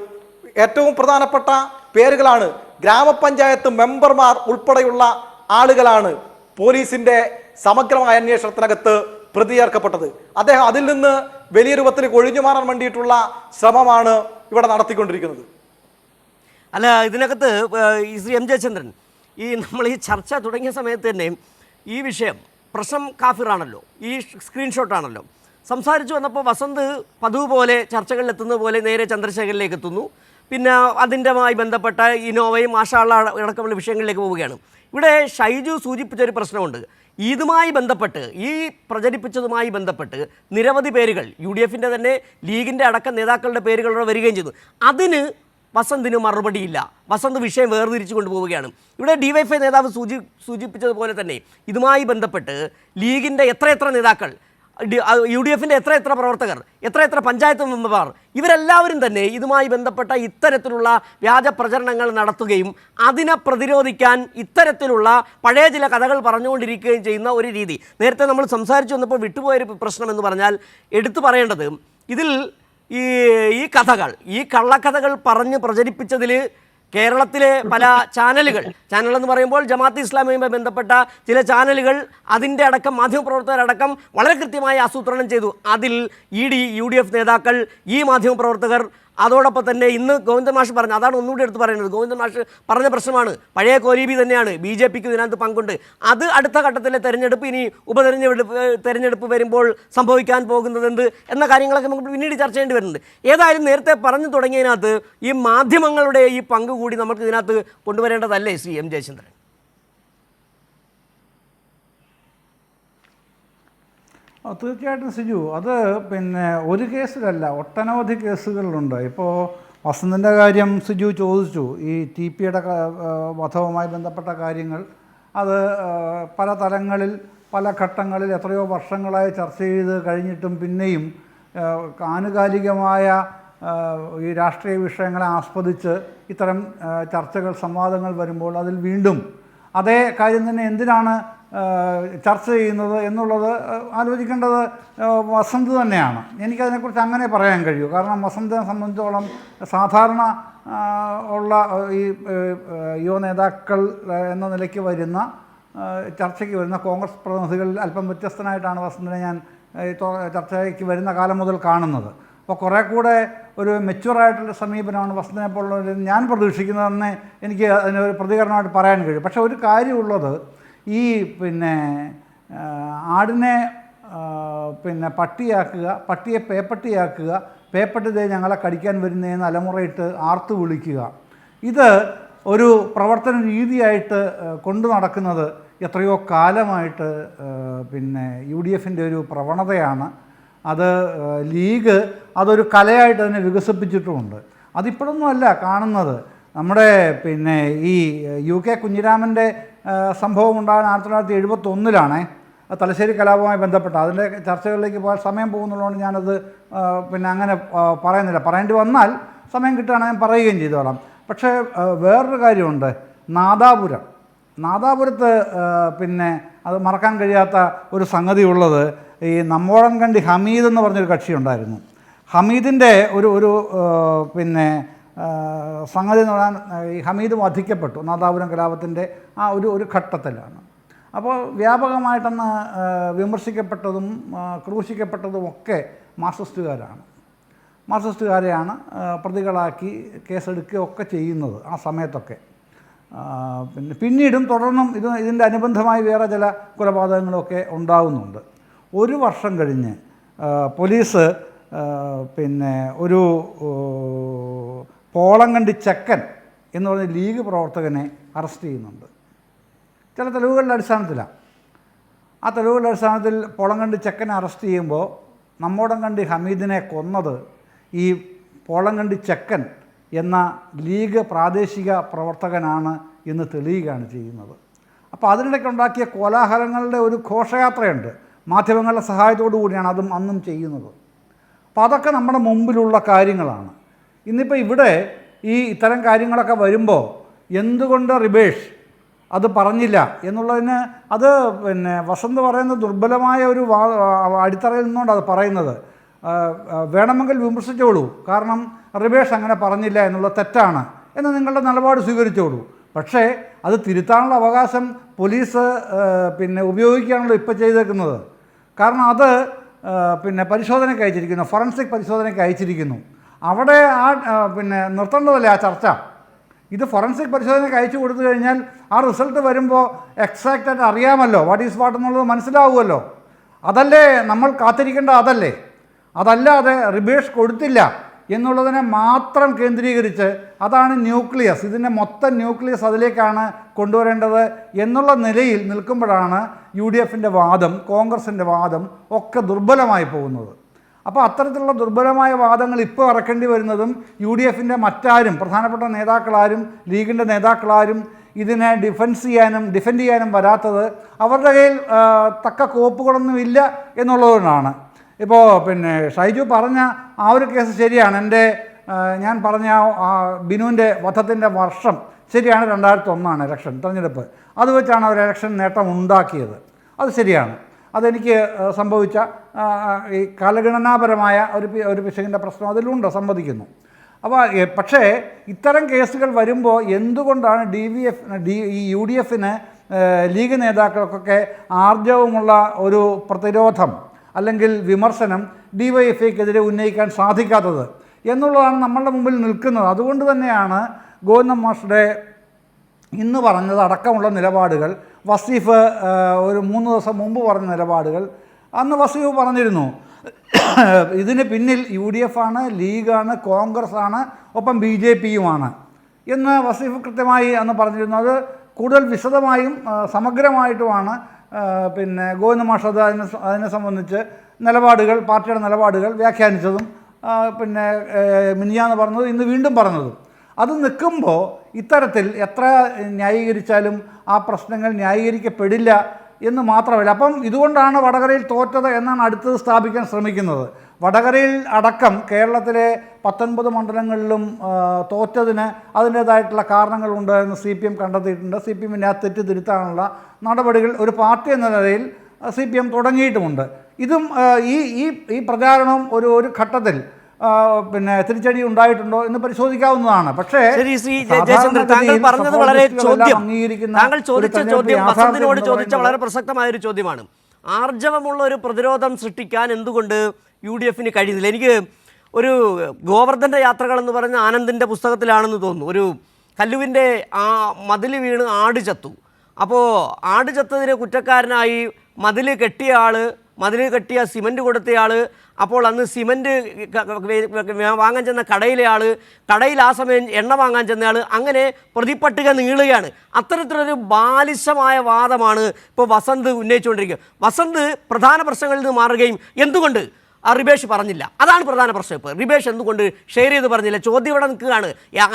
ഏറ്റവും പ്രധാനപ്പെട്ട പേരുകളാണ്. ഗ്രാമപഞ്ചായത്ത് മെമ്പർമാർ ഉൾപ്പെടെയുള്ള ആളുകളാണ് പോലീസിന്റെ സമഗ്രമായ അന്വേഷണത്തിനകത്ത് പ്രതി ചേർക്കപ്പെട്ടത്. അദ്ദേഹം അതിൽ നിന്ന് വലിയ രൂപത്തിൽ ഒഴിഞ്ഞു മാറാൻ വേണ്ടിയിട്ടുള്ള ശ്രമമാണ് ഇവിടെ നടത്തിക്കൊണ്ടിരിക്കുന്നത്. അല്ല, ഇതിനകത്ത് ഈ ശ്രീ എം ജയചന്ദ്രൻ, നമ്മൾ ഈ ചർച്ച തുടങ്ങിയ സമയത്ത് തന്നെ ഈ വിഷയം പ്രശ്നം കാഫിറാണല്ലോ, ഈ സ്ക്രീൻഷോട്ടാണല്ലോ. സംസാരിച്ചു വന്നപ്പോൾ വസന്ത് പതിവ് പോലെ ചർച്ചകളിലെത്തുന്നത് പോലെ നേരെ ചന്ദ്രശേഖരിലേക്ക് എത്തുന്നു. പിന്നെ അതിൻ്റെമായി ബന്ധപ്പെട്ട ഇനോവയും മാഷാള്ള അടക്കമുള്ള വിഷയങ്ങളിലേക്ക് പോവുകയാണ്. ഇവിടെ ഷൈജു സൂചിപ്പിച്ചൊരു പ്രശ്നമുണ്ട്. ഇതുമായി ബന്ധപ്പെട്ട്, ഈ പ്രചരിപ്പിച്ചതുമായി ബന്ധപ്പെട്ട് നിരവധി പേരുകൾ UDFൻ്റെ തന്നെ ലീഗിൻ്റെ അടക്കം നേതാക്കളുടെ പേരുകളോട് വരികയും ചെയ്തു. അതിന് വസന്തിന് മറുപടിയില്ല. വസന്ത് വിഷയം വേർതിരിച്ചു കൊണ്ടുപോവുകയാണ്. ഇവിടെ DYFI നേതാവ് സൂചിപ്പിച്ചതുപോലെ തന്നെ ഇതുമായി ബന്ധപ്പെട്ട് ലീഗിൻ്റെ എത്രയെത്ര നേതാക്കൾ, UDFൻ്റെ എത്രയെത്ര പ്രവർത്തകർ, എത്രയെത്ര പഞ്ചായത്ത് മെമ്പർമാർ, ഇവരെല്ലാവരും തന്നെ ഇതുമായി ബന്ധപ്പെട്ട ഇത്തരത്തിലുള്ള വ്യാജ പ്രചരണങ്ങൾ നടത്തുകയും അതിനെ പ്രതിരോധിക്കാൻ ഇത്തരത്തിലുള്ള പഴയ ചില കഥകൾ പറഞ്ഞുകൊണ്ടിരിക്കുകയും ചെയ്യുന്ന ഒരു രീതി. നേരത്തെ നമ്മൾ സംസാരിച്ചു വന്നപ്പോൾ വിട്ടുപോയൊരു പ്രശ്നമെന്ന് പറഞ്ഞാൽ എടുത്തു പറയേണ്ടത്, ഇതിൽ ഈ കഥകൾ, ഈ കള്ളക്കഥകൾ പറഞ്ഞ് പ്രചരിപ്പിച്ചതിൽ കേരളത്തിലെ പല ചാനലെന്ന് പറയുമ്പോൾ ജമാഅത്ത് ഇസ്ലാമിയുമായി ബന്ധപ്പെട്ട ചില ചാനലുകൾ, അതിൻ്റെ അടക്കം മാധ്യമപ്രവർത്തകരടക്കം വളരെ കൃത്യമായി ആസൂത്രണം ചെയ്തു. അതിൽ ED UDF നേതാക്കൾ, ഈ മാധ്യമപ്രവർത്തകർ, അതോടൊപ്പം തന്നെ ഇന്ന് ഗോവിന്ദൻ മാഷ് പറഞ്ഞു, അതാണ് ഒന്നുകൂടി എടുത്ത് പറയുന്നത്. ഗോവിന്ദൻ മാഷ് പറഞ്ഞ പ്രശ്നമാണ്, പഴയ കോലീബി തന്നെയാണ്, BJPക്ക് ഇതിനകത്ത് പങ്കുണ്ട്. അത് അടുത്ത ഘട്ടത്തിലെ തെരഞ്ഞെടുപ്പ്, ഇനി തെരഞ്ഞെടുപ്പ് വരുമ്പോൾ സംഭവിക്കാൻ പോകുന്നത് എന്ത് എന്ന കാര്യങ്ങളൊക്കെ നമുക്ക് പിന്നീട് ചർച്ച ചെയ്യേണ്ടി വരുന്നുണ്ട്. ഏതായാലും നേരത്തെ പറഞ്ഞു തുടങ്ങിയതിനകത്ത് ഈ മാധ്യമങ്ങളുടെ ഈ പങ്ക് കൂടി നമുക്ക് ഇതിനകത്ത് കൊണ്ടുവരേണ്ടതല്ലേ ശ്രീ എം ജയചന്ദ്രൻ? തീർച്ചയായിട്ടും സിജു, അത് പിന്നെ ഒരു കേസിലല്ല, ഒട്ടനവധി കേസുകളിലുണ്ട്. ഇപ്പോൾ വസന്തിൻ്റെ കാര്യം സിജു ചോദിച്ചു. ഈ TPയുടെ വധവുമായി ബന്ധപ്പെട്ട കാര്യങ്ങൾ അത് പല തലങ്ങളിൽ പല ഘട്ടങ്ങളിൽ എത്രയോ വർഷങ്ങളായി ചർച്ച ചെയ്ത് കഴിഞ്ഞിട്ടും പിന്നെയും ആനുകാലികമായ ഈ രാഷ്ട്രീയ വിഷയങ്ങളെ ആസ്പദിച്ച് ഇത്തരം ചർച്ചകൾ, സംവാദങ്ങൾ വരുമ്പോൾ അതിൽ വീണ്ടും അതേ കാര്യം തന്നെ എന്തിനാണ് ചർച്ച ചെയ്യുന്നത് എന്നുള്ളത് ആലോചിക്കേണ്ടത് വസന്ത് തന്നെയാണ്. എനിക്കതിനെക്കുറിച്ച് അങ്ങനെ പറയാൻ കഴിയൂ. കാരണം വസന്തിനെ സംബന്ധിച്ചോളം സാധാരണ ഉള്ള ഈ യുവ നേതാക്കൾ എന്ന നിലയ്ക്ക് വരുന്ന ചർച്ചയ്ക്ക് വരുന്ന കോൺഗ്രസ് പ്രതിനിധികളിൽ അല്പം വ്യത്യസ്തനായിട്ടാണ് വസന്തിനെ ഞാൻ ചർച്ചയ്ക്ക് വരുന്ന കാലം മുതൽ കാണുന്നത്. അപ്പോൾ കുറേ കൂടെ ഒരു മെച്യൂറായിട്ടുള്ള സമീപനമാണ് വസന്തിനെ പോലുള്ളവർ ഞാൻ പ്രതീക്ഷിക്കുന്നതെന്ന് എനിക്ക് അതിനൊരു പ്രതികരണമായിട്ട് പറയാൻ കഴിയും. പക്ഷേ ഒരു കാര്യമുള്ളത്, ഈ പിന്നെ ആടിനെ പിന്നെ പട്ടിയാക്കുക, പട്ടിയെ പേപ്പട്ടിയാക്കുക, പേപ്പട്ടിതേ ഞങ്ങളെ കടിക്കാൻ വരുന്നതെന്ന് അലമുറയിട്ട് ആർത്തു വിളിക്കുക, ഇത് ഒരു പ്രവർത്തന രീതിയായിട്ട് കൊണ്ടു നടക്കുന്നത് എത്രയോ കാലമായിട്ട് പിന്നെ UDFൻ്റെ ഒരു പ്രവണതയാണ്. അത് ലീഗ് അതൊരു കലയായിട്ട് തന്നെ വികസിപ്പിച്ചിട്ടുമുണ്ട്. അതിപ്പോഴൊന്നുമല്ല കാണുന്നത്. നമ്മുടെ പിന്നെ ഈ UK കുഞ്ഞിരാമൻ്റെ സംഭവം ഉണ്ടാകാൻ 1971 തലശ്ശേരി കലാപവുമായി ബന്ധപ്പെട്ട അതിൻ്റെ ചർച്ചകളിലേക്ക് പോയാൽ സമയം പോകുന്നുള്ളതുകൊണ്ട് ഞാനത് പിന്നെ അങ്ങനെ പറയുന്നില്ല. പറയേണ്ടി വന്നാൽ സമയം കിട്ടുകയാണെങ്കിൽ ഞാൻ പറയുകയും ചെയ്തോളാം. പക്ഷേ വേറൊരു കാര്യമുണ്ട്, നാദാപുരത്ത് പിന്നെ അത് മറക്കാൻ കഴിയാത്ത ഒരു സംഗതി ഉള്ളത്, ഈ നമ്മോടൻകണ്ടി ഹമീദ് എന്ന് പറഞ്ഞൊരു കക്ഷി ഉണ്ടായിരുന്നു. ഹമീദിൻ്റെ ഒരു പിന്നെ സംഗതി എന്ന് പറഞ്ഞാൽ ഈ ഹമീദ് വധിക്കപ്പെട്ടു നാദാപുരം കലാപത്തിൻ്റെ ആ ഒരു ഘട്ടത്തിലാണ്. അപ്പോൾ വ്യാപകമായിട്ടന്ന് വിമർശിക്കപ്പെട്ടതും ക്രൂശിക്കപ്പെട്ടതും ഒക്കെ മാർക്സിസ്റ്റുകാരെയാണ് പ്രതികളാക്കി കേസെടുക്കുകയൊക്കെ ചെയ്യുന്നത് ആ സമയത്തൊക്കെ. പിന്നീടും തുടർന്നും ഇതിൻ്റെ അനുബന്ധമായി വേറെ ചില കൊലപാതകങ്ങളൊക്കെ ഉണ്ടാകുന്നുണ്ട്. ഒരു വർഷം കഴിഞ്ഞ് പോലീസ് പിന്നെ ഒരു പോളങ്കണ്ടി ചെക്കൻ എന്ന് പറഞ്ഞ ലീഗ് പ്രവർത്തകനെ അറസ്റ്റ് ചെയ്യുന്നുണ്ട്. ചില തെളിവുകളുടെ അടിസ്ഥാനത്തിലാണ്. ആ തെളിവുകളുടെ അടിസ്ഥാനത്തിൽ പോളങ്കണ്ടി ചെക്കനെ അറസ്റ്റ് ചെയ്യുമ്പോൾ നമ്മോടൻകണ്ടി ഹമീദിനെ കൊന്നത് ഈ പോളങ്കണ്ടി ചെക്കൻ എന്ന ലീഗ് പ്രാദേശിക പ്രവർത്തകനാണ് എന്ന് തെളിയുകയാണ് ചെയ്യുന്നത്. അപ്പോൾ അതിനിടയ്ക്കുണ്ടാക്കിയ കോലാഹലങ്ങളുടെ ഒരു ഘോഷയാത്രയുണ്ട്. മാധ്യമങ്ങളുടെ സഹായത്തോടു കൂടിയാണ് അതും അന്നും ചെയ്യുന്നത്. അപ്പോൾ അതൊക്കെ നമ്മുടെ മുമ്പിലുള്ള കാര്യങ്ങളാണ്. ഇന്നിപ്പോൾ ഇവിടെ ഇത്തരം കാര്യങ്ങളൊക്കെ വരുമ്പോൾ എന്തുകൊണ്ട് റിബേഷ് അത് പറഞ്ഞില്ല എന്നുള്ളതിന് അത് പിന്നെ വസന്ത് പറയുന്ന ദുർബലമായ ഒരു അടിത്തറയിൽ നിന്നുകൊണ്ട് അത് പറയുന്നത്. വേണമെങ്കിൽ വിമർശിച്ചോളൂ, കാരണം റിബേഷ് അങ്ങനെ പറഞ്ഞില്ല എന്നുള്ളത് തെറ്റാണ് എന്ന് നിങ്ങളുടെ നിലപാട് സ്വീകരിച്ചോളൂ. പക്ഷേ അത് തിരുത്താനുള്ള അവകാശം പോലീസ് പിന്നെ ഉപയോഗിക്കുകയാണല്ലോ ഇപ്പോൾ ചെയ്തേക്കുന്നത്. കാരണം അത് പിന്നെ പരിശോധനയ്ക്ക് അയച്ചിരിക്കുന്നു, ഫോറൻസിക് പരിശോധനയ്ക്ക് അയച്ചിരിക്കുന്നു. അവിടെ പിന്നെ നിർത്തേണ്ടതല്ലേ ആ ചർച്ച. ഇത് ഫോറൻസിക് പരിശോധനയ്ക്ക് അയച്ചു കൊടുത്തു കഴിഞ്ഞാൽ ആ റിസൾട്ട് വരുമ്പോൾ എക്സാക്റ്റായിട്ട് അറിയാമല്ലോ, വാട്ട് ഈസ് വാട്ട് എന്നുള്ളത് മനസ്സിലാവുമല്ലോ. അതല്ലേ നമ്മൾ കാത്തിരിക്കേണ്ട, അതല്ലാതെ റിബേഷ് കൊടുത്തില്ല എന്നുള്ളതിനെ മാത്രം കേന്ദ്രീകരിച്ച് അതാണ് ന്യൂക്ലിയസ്, ഇതിൻ്റെ മൊത്തം ന്യൂക്ലിയസ് അതിലേക്കാണ് കൊണ്ടുവരേണ്ടത് എന്നുള്ള നിലയിൽ നിൽക്കുമ്പോഴാണ് UDFൻ്റെ വാദം, കോൺഗ്രസിൻ്റെ വാദം ഒക്കെ ദുർബലമായി പോകുന്നത്. അപ്പോൾ അത്തരത്തിലുള്ള ദുർബലമായ വാദങ്ങൾ ഇപ്പോൾ ഇറക്കേണ്ടി വരുന്നതും UDFൻ്റെ മറ്റാരും, പ്രധാനപ്പെട്ട നേതാക്കളാരും ലീഗിൻ്റെ നേതാക്കളാരും ഇതിനെ ഡിഫെൻഡ് ചെയ്യാനും വരാത്തത് അവരുടെ കയ്യിൽ തക്ക കോപ്പുകളൊന്നുമില്ല എന്നുള്ളതുകൊണ്ടാണ്. ഇപ്പോൾ പിന്നെ ഷൈജു പറഞ്ഞ ആ ഒരു കേസ് ശരിയാണ്. ഞാൻ പറഞ്ഞ ബിനുവിൻ്റെ വധത്തിൻ്റെ വർഷം ശരിയാണ്, 2001 ഇലക്ഷൻ തെരഞ്ഞെടുപ്പ്. അത് വെച്ചാണ് അവർ ഇലക്ഷൻ നേട്ടം ഉണ്ടാക്കിയത്. അത് ശരിയാണ്. അതെനിക്ക് സംഭവിച്ച ഈ കാലഗണനാപരമായ ഒരു പിശകിൻ്റെ പ്രശ്നം അതിലുണ്ട്, സമ്മതിക്കുന്നു. അപ്പോൾ പക്ഷേ ഇത്തരം കേസുകൾ വരുമ്പോൾ എന്തുകൊണ്ടാണ് ഈ UDFന് ലീഗ് നേതാക്കൾക്കൊക്കെ ആർജവമുള്ള ഒരു പ്രതിരോധം അല്ലെങ്കിൽ വിമർശനം DYFIക്കെതിരെ ഉന്നയിക്കാൻ സാധിക്കാത്തത് എന്നുള്ളതാണ് നമ്മളുടെ മുമ്പിൽ നിൽക്കുന്നത്. അതുകൊണ്ട് തന്നെയാണ് ഗോവിന്ദൻ മാഷുടെ ഇന്ന് പറഞ്ഞത് അടക്കമുള്ള നിലപാടുകൾ, വസീഫ് ഒരു 3 ദിവസം മുമ്പ് പറഞ്ഞ നിലപാടുകൾ, അന്ന് വസീഫ് പറഞ്ഞിരുന്നു ഇതിന് പിന്നിൽ UDF ആണ്, ലീഗാണ്, കോൺഗ്രസ് ആണ്, ഒപ്പം BJPയുമാണ് എന്ന് വസീഫ് കൃത്യമായി അന്ന് പറഞ്ഞിരുന്നു. അത് കൂടുതൽ വിശദമായും സമഗ്രമായിട്ടുമാണ് പിന്നെ ഗോവിന്ദ മാഷ് അതിനെ സംബന്ധിച്ച് പാർട്ടിയുടെ നിലപാടുകൾ വ്യാഖ്യാനിച്ചതും പിന്നെ മിനിഞ്ഞാന്ന് പറഞ്ഞത് ഇന്ന് വീണ്ടും പറഞ്ഞതും. അത് നിൽക്കുമ്പോൾ ഇത്തരത്തിൽ എത്ര ന്യായീകരിച്ചാലും ആ പ്രശ്നങ്ങൾ ന്യായീകരിക്കപ്പെടില്ല എന്ന് മാത്രമല്ല. അപ്പം ഇതുകൊണ്ടാണ് വടകരയിൽ തോറ്റത് എന്നാണ് അടുത്തത് സ്ഥാപിക്കാൻ ശ്രമിക്കുന്നത്. വടകരയിൽ അടക്കം കേരളത്തിലെ 19 മണ്ഡലങ്ങളിലും തോറ്റതിന് അതിൻ്റേതായിട്ടുള്ള കാരണങ്ങളുണ്ട് എന്ന് CPM കണ്ടെത്തിയിട്ടുണ്ട്. CPMൻ്റെ ആ തെറ്റ് തിരുത്താനുള്ള നടപടികൾ ഒരു പാർട്ടി എന്ന നിലയിൽ CPM തുടങ്ങിയിട്ടുമുണ്ട്. ഇതും ഈ പ്രചാരണം ഒരു ഘട്ടത്തിൽ പിന്നെ തിരിച്ചടി ഉണ്ടായിട്ടുണ്ടോ എന്ന് പരിശോധിക്കാവുന്നതാണ്. പക്ഷേ താങ്കൾ ചോദിച്ച ചോദ്യം വസന്തിനോട് ചോദിച്ച വളരെ പ്രസക്തമായ ഒരു ചോദ്യമാണ്. ആർജവമുള്ള ഒരു പ്രതിരോധം സൃഷ്ടിക്കാൻ എന്തുകൊണ്ട് UDFന് കഴിയുന്നില്ല? എനിക്ക് ഒരു ഗോവർദ്ധൻ്റെ യാത്രകൾ എന്ന് പറഞ്ഞ ആനന്ദിൻ്റെ പുസ്തകത്തിലാണെന്ന് തോന്നുന്നു. ഒരു കല്ലുവിൻ്റെ മതിൽ വീണ് ആട് ചത്തു. അപ്പോൾ ആട് ചത്തതിന് കുറ്റക്കാരനായി മതിൽ കെട്ടിയ സിമൻറ്റ് കൊടുത്തയാൾ, അപ്പോൾ അന്ന് സിമൻറ്റ് വാങ്ങാൻ ചെന്ന കടയിൽ ആ സമയം എണ്ണ വാങ്ങാൻ ചെന്നയാൾ, അങ്ങനെ പ്രതിപട്ടിക നീളുകയാണ്. അത്തരത്തിലൊരു ബാലിശമായ വാദമാണ് ഇപ്പോൾ വസന്ത് ഉന്നയിച്ചുകൊണ്ടിരിക്കുന്നത്. വസന്ത് പ്രധാന പ്രശ്നങ്ങളിൽ നിന്ന് മാറുകയും എന്തുകൊണ്ട് റിബേഷ് പറഞ്ഞില്ല, അതാണ് പ്രധാന പ്രശ്നം. ഇപ്പോൾ റിബേഷ് എന്തുകൊണ്ട് ഷെയർ ചെയ്ത് പറഞ്ഞില്ല? ചോദ്യം ഇവിടെ നിൽക്കുകയാണ്,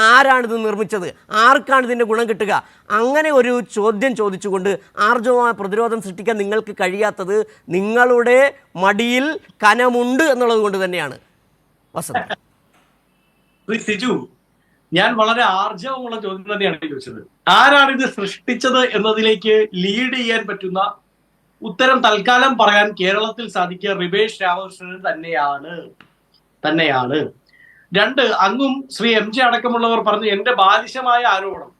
ആരാണിത് നിർമ്മിച്ചത്, ആർക്കാണ് ഇതിൻ്റെ ഗുണം കിട്ടുക? അങ്ങനെ ഒരു ചോദ്യം ചോദിച്ചുകൊണ്ട് ആർജവമായ പ്രതിരോധം സൃഷ്ടിക്കാൻ നിങ്ങൾക്ക് കഴിയാത്തത് നിങ്ങളുടെ മടിയിൽ കനമുണ്ട് എന്നുള്ളത് കൊണ്ട് തന്നെയാണ്. വസന്ത് സിജു, ഞാൻ വളരെ ആർജവമുള്ള ചോദ്യം തന്നെയാണ് ചോദിച്ചത്. ആരാണിത് സൃഷ്ടിച്ചത് എന്നതിലേക്ക് ലീഡ് ചെയ്യാൻ പറ്റുന്ന ഉത്തരം തൽക്കാലം പറയാൻ കേരളത്തിൽ സാധിക്കുക റിബേഷ് രാമകൃഷ്ണൻ തന്നെയാണ്. 2, അങ്ങും ശ്രീ MJ അടക്കമുള്ളവർ പറഞ്ഞു എന്റെ ബാലിശമായ ആരോപണം.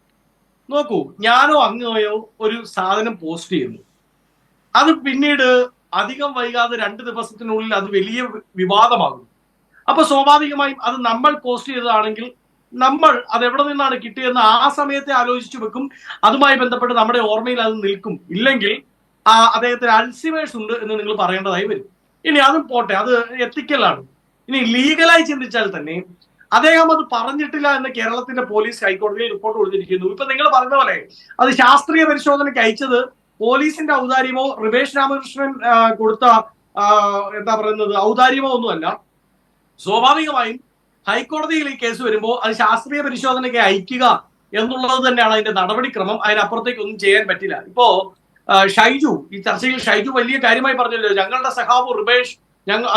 നോക്കൂ, ഞാനോ അങ്ങയോ ഒരു സാധനം പോസ്റ്റ് ചെയ്യുന്നു, അത് പിന്നീട് അധികം വൈകാതെ 2 ദിവസത്തിനുള്ളിൽ അത് വലിയ വിവാദമാകും. അപ്പൊ സ്വാഭാവികമായും അത് നമ്മൾ പോസ്റ്റ് ചെയ്തതാണെങ്കിൽ നമ്മൾ അത് എവിടെ നിന്നാണ് കിട്ടിയതെന്ന് ആ സമയത്തെ ആലോചിച്ചു വെക്കും. അതുമായി ബന്ധപ്പെട്ട് നമ്മുടെ ഓർമ്മയിൽ അത് നിൽക്കും. ഇല്ലെങ്കിൽ അദ്ദേഹത്തിന് അൾസിമേഴ്സ് ഉണ്ട് എന്ന് നിങ്ങൾ പറയേണ്ടതായി വരും. ഇനി അതും പോട്ടെ, അത് എത്തിക്കലാണ്. ഇനി ലീഗലായി ചിന്തിച്ചാൽ തന്നെ അദ്ദേഹം അത് പറഞ്ഞിട്ടില്ല എന്ന് കേരളത്തിന്റെ പോലീസ് ഹൈക്കോടതിയിൽ റിപ്പോർട്ട് കൊടുത്തിരിക്കുന്നു. ഇപ്പൊ നിങ്ങൾ പറഞ്ഞ പോലെ അത് ശാസ്ത്രീയ പരിശോധനയ്ക്ക് അയച്ചത് പോലീസിന്റെ ഔദാര്യമോ റിബേഷ് രാമകൃഷ്ണൻ കൊടുത്ത ഔദാര്യമോ ഒന്നുമല്ല. സ്വാഭാവികമായും ഹൈക്കോടതിയിൽ ഈ കേസ് വരുമ്പോൾ അത് ശാസ്ത്രീയ പരിശോധനയ്ക്ക് അയക്കുക എന്നുള്ളത് തന്നെയാണ് അതിന്റെ നടപടിക്രമം. അതിനപ്പുറത്തേക്ക് ഒന്നും ചെയ്യാൻ പറ്റില്ല. ഇപ്പോ ഷൈജു ഈ ചർച്ചയിൽ വലിയ കാര്യമായി പറഞ്ഞല്ലോ, ഞങ്ങളുടെ സഖാവ് റിബേഷ്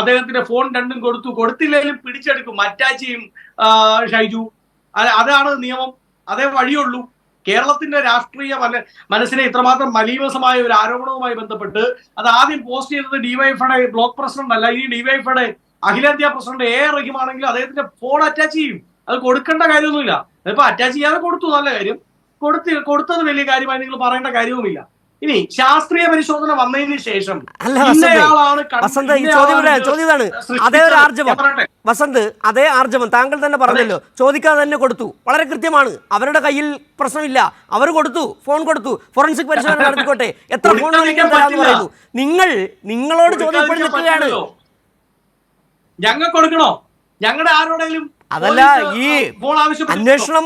അദ്ദേഹത്തിന്റെ ഫോൺ 2ഉം കൊടുത്തില്ലെങ്കിലും പിടിച്ചെടുക്കും, അറ്റാച്ച് ഷൈജു. അതാണ് നിയമം, അതേ വഴിയുള്ളൂ. കേരളത്തിന്റെ രാഷ്ട്രീയ മനസ്സിനെ ഇത്രമാത്രം മലീമസമായ ഒരു ആരോപണവുമായി ബന്ധപ്പെട്ട് അത് ആദ്യം പോസ്റ്റ് ചെയ്തത് DYFIയുടെ ബ്ലോക്ക് പ്രസിഡന്റ് അല്ല, ഈ DYFIയുടെ അഖിലേന്ത്യാ പ്രസിഡന്റ് റഹീമാണെങ്കിൽ അദ്ദേഹത്തിന്റെ ഫോൺ അറ്റാച്ച് ചെയ്യും. അത് കൊടുക്കേണ്ട കാര്യമൊന്നുമില്ല. അതിപ്പോ അറ്റാച്ച് ചെയ്യാതെ കൊടുത്തു, നല്ല കാര്യം. കൊടുത്തത് വലിയ കാര്യമായി നിങ്ങൾ പറയേണ്ട കാര്യവുമില്ല. ഇനി ശാസ്ത്രീയ പരിശോധന വന്നതിന് ശേഷം വസന്ത് ഈ ചോദ്യമാണ് അതേ ഒരു ആർജവം വസന്ത്, അതേ ആർജവം താങ്കൾ തന്നെ പറഞ്ഞല്ലോ, ചോദിക്കാതെ തന്നെ കൊടുത്തു. വളരെ കൃത്യമാണ്. അവരുടെ കയ്യിൽ പ്രശ്നമില്ല, അവർ കൊടുത്തു, ഫോൺ കൊടുത്തു, ഫോറൻസിക് പരിശോധന നടത്തിക്കോട്ടെ, എത്ര ഫോൺ പറയുന്നു. നിങ്ങളോട് ചോദ്യപ്പെടുകയാണ്. ഞങ്ങൾ കൊടുക്കണോ? ഞങ്ങളുടെ ആരോടെങ്കിലും അതല്ല, ഈ അന്വേഷണം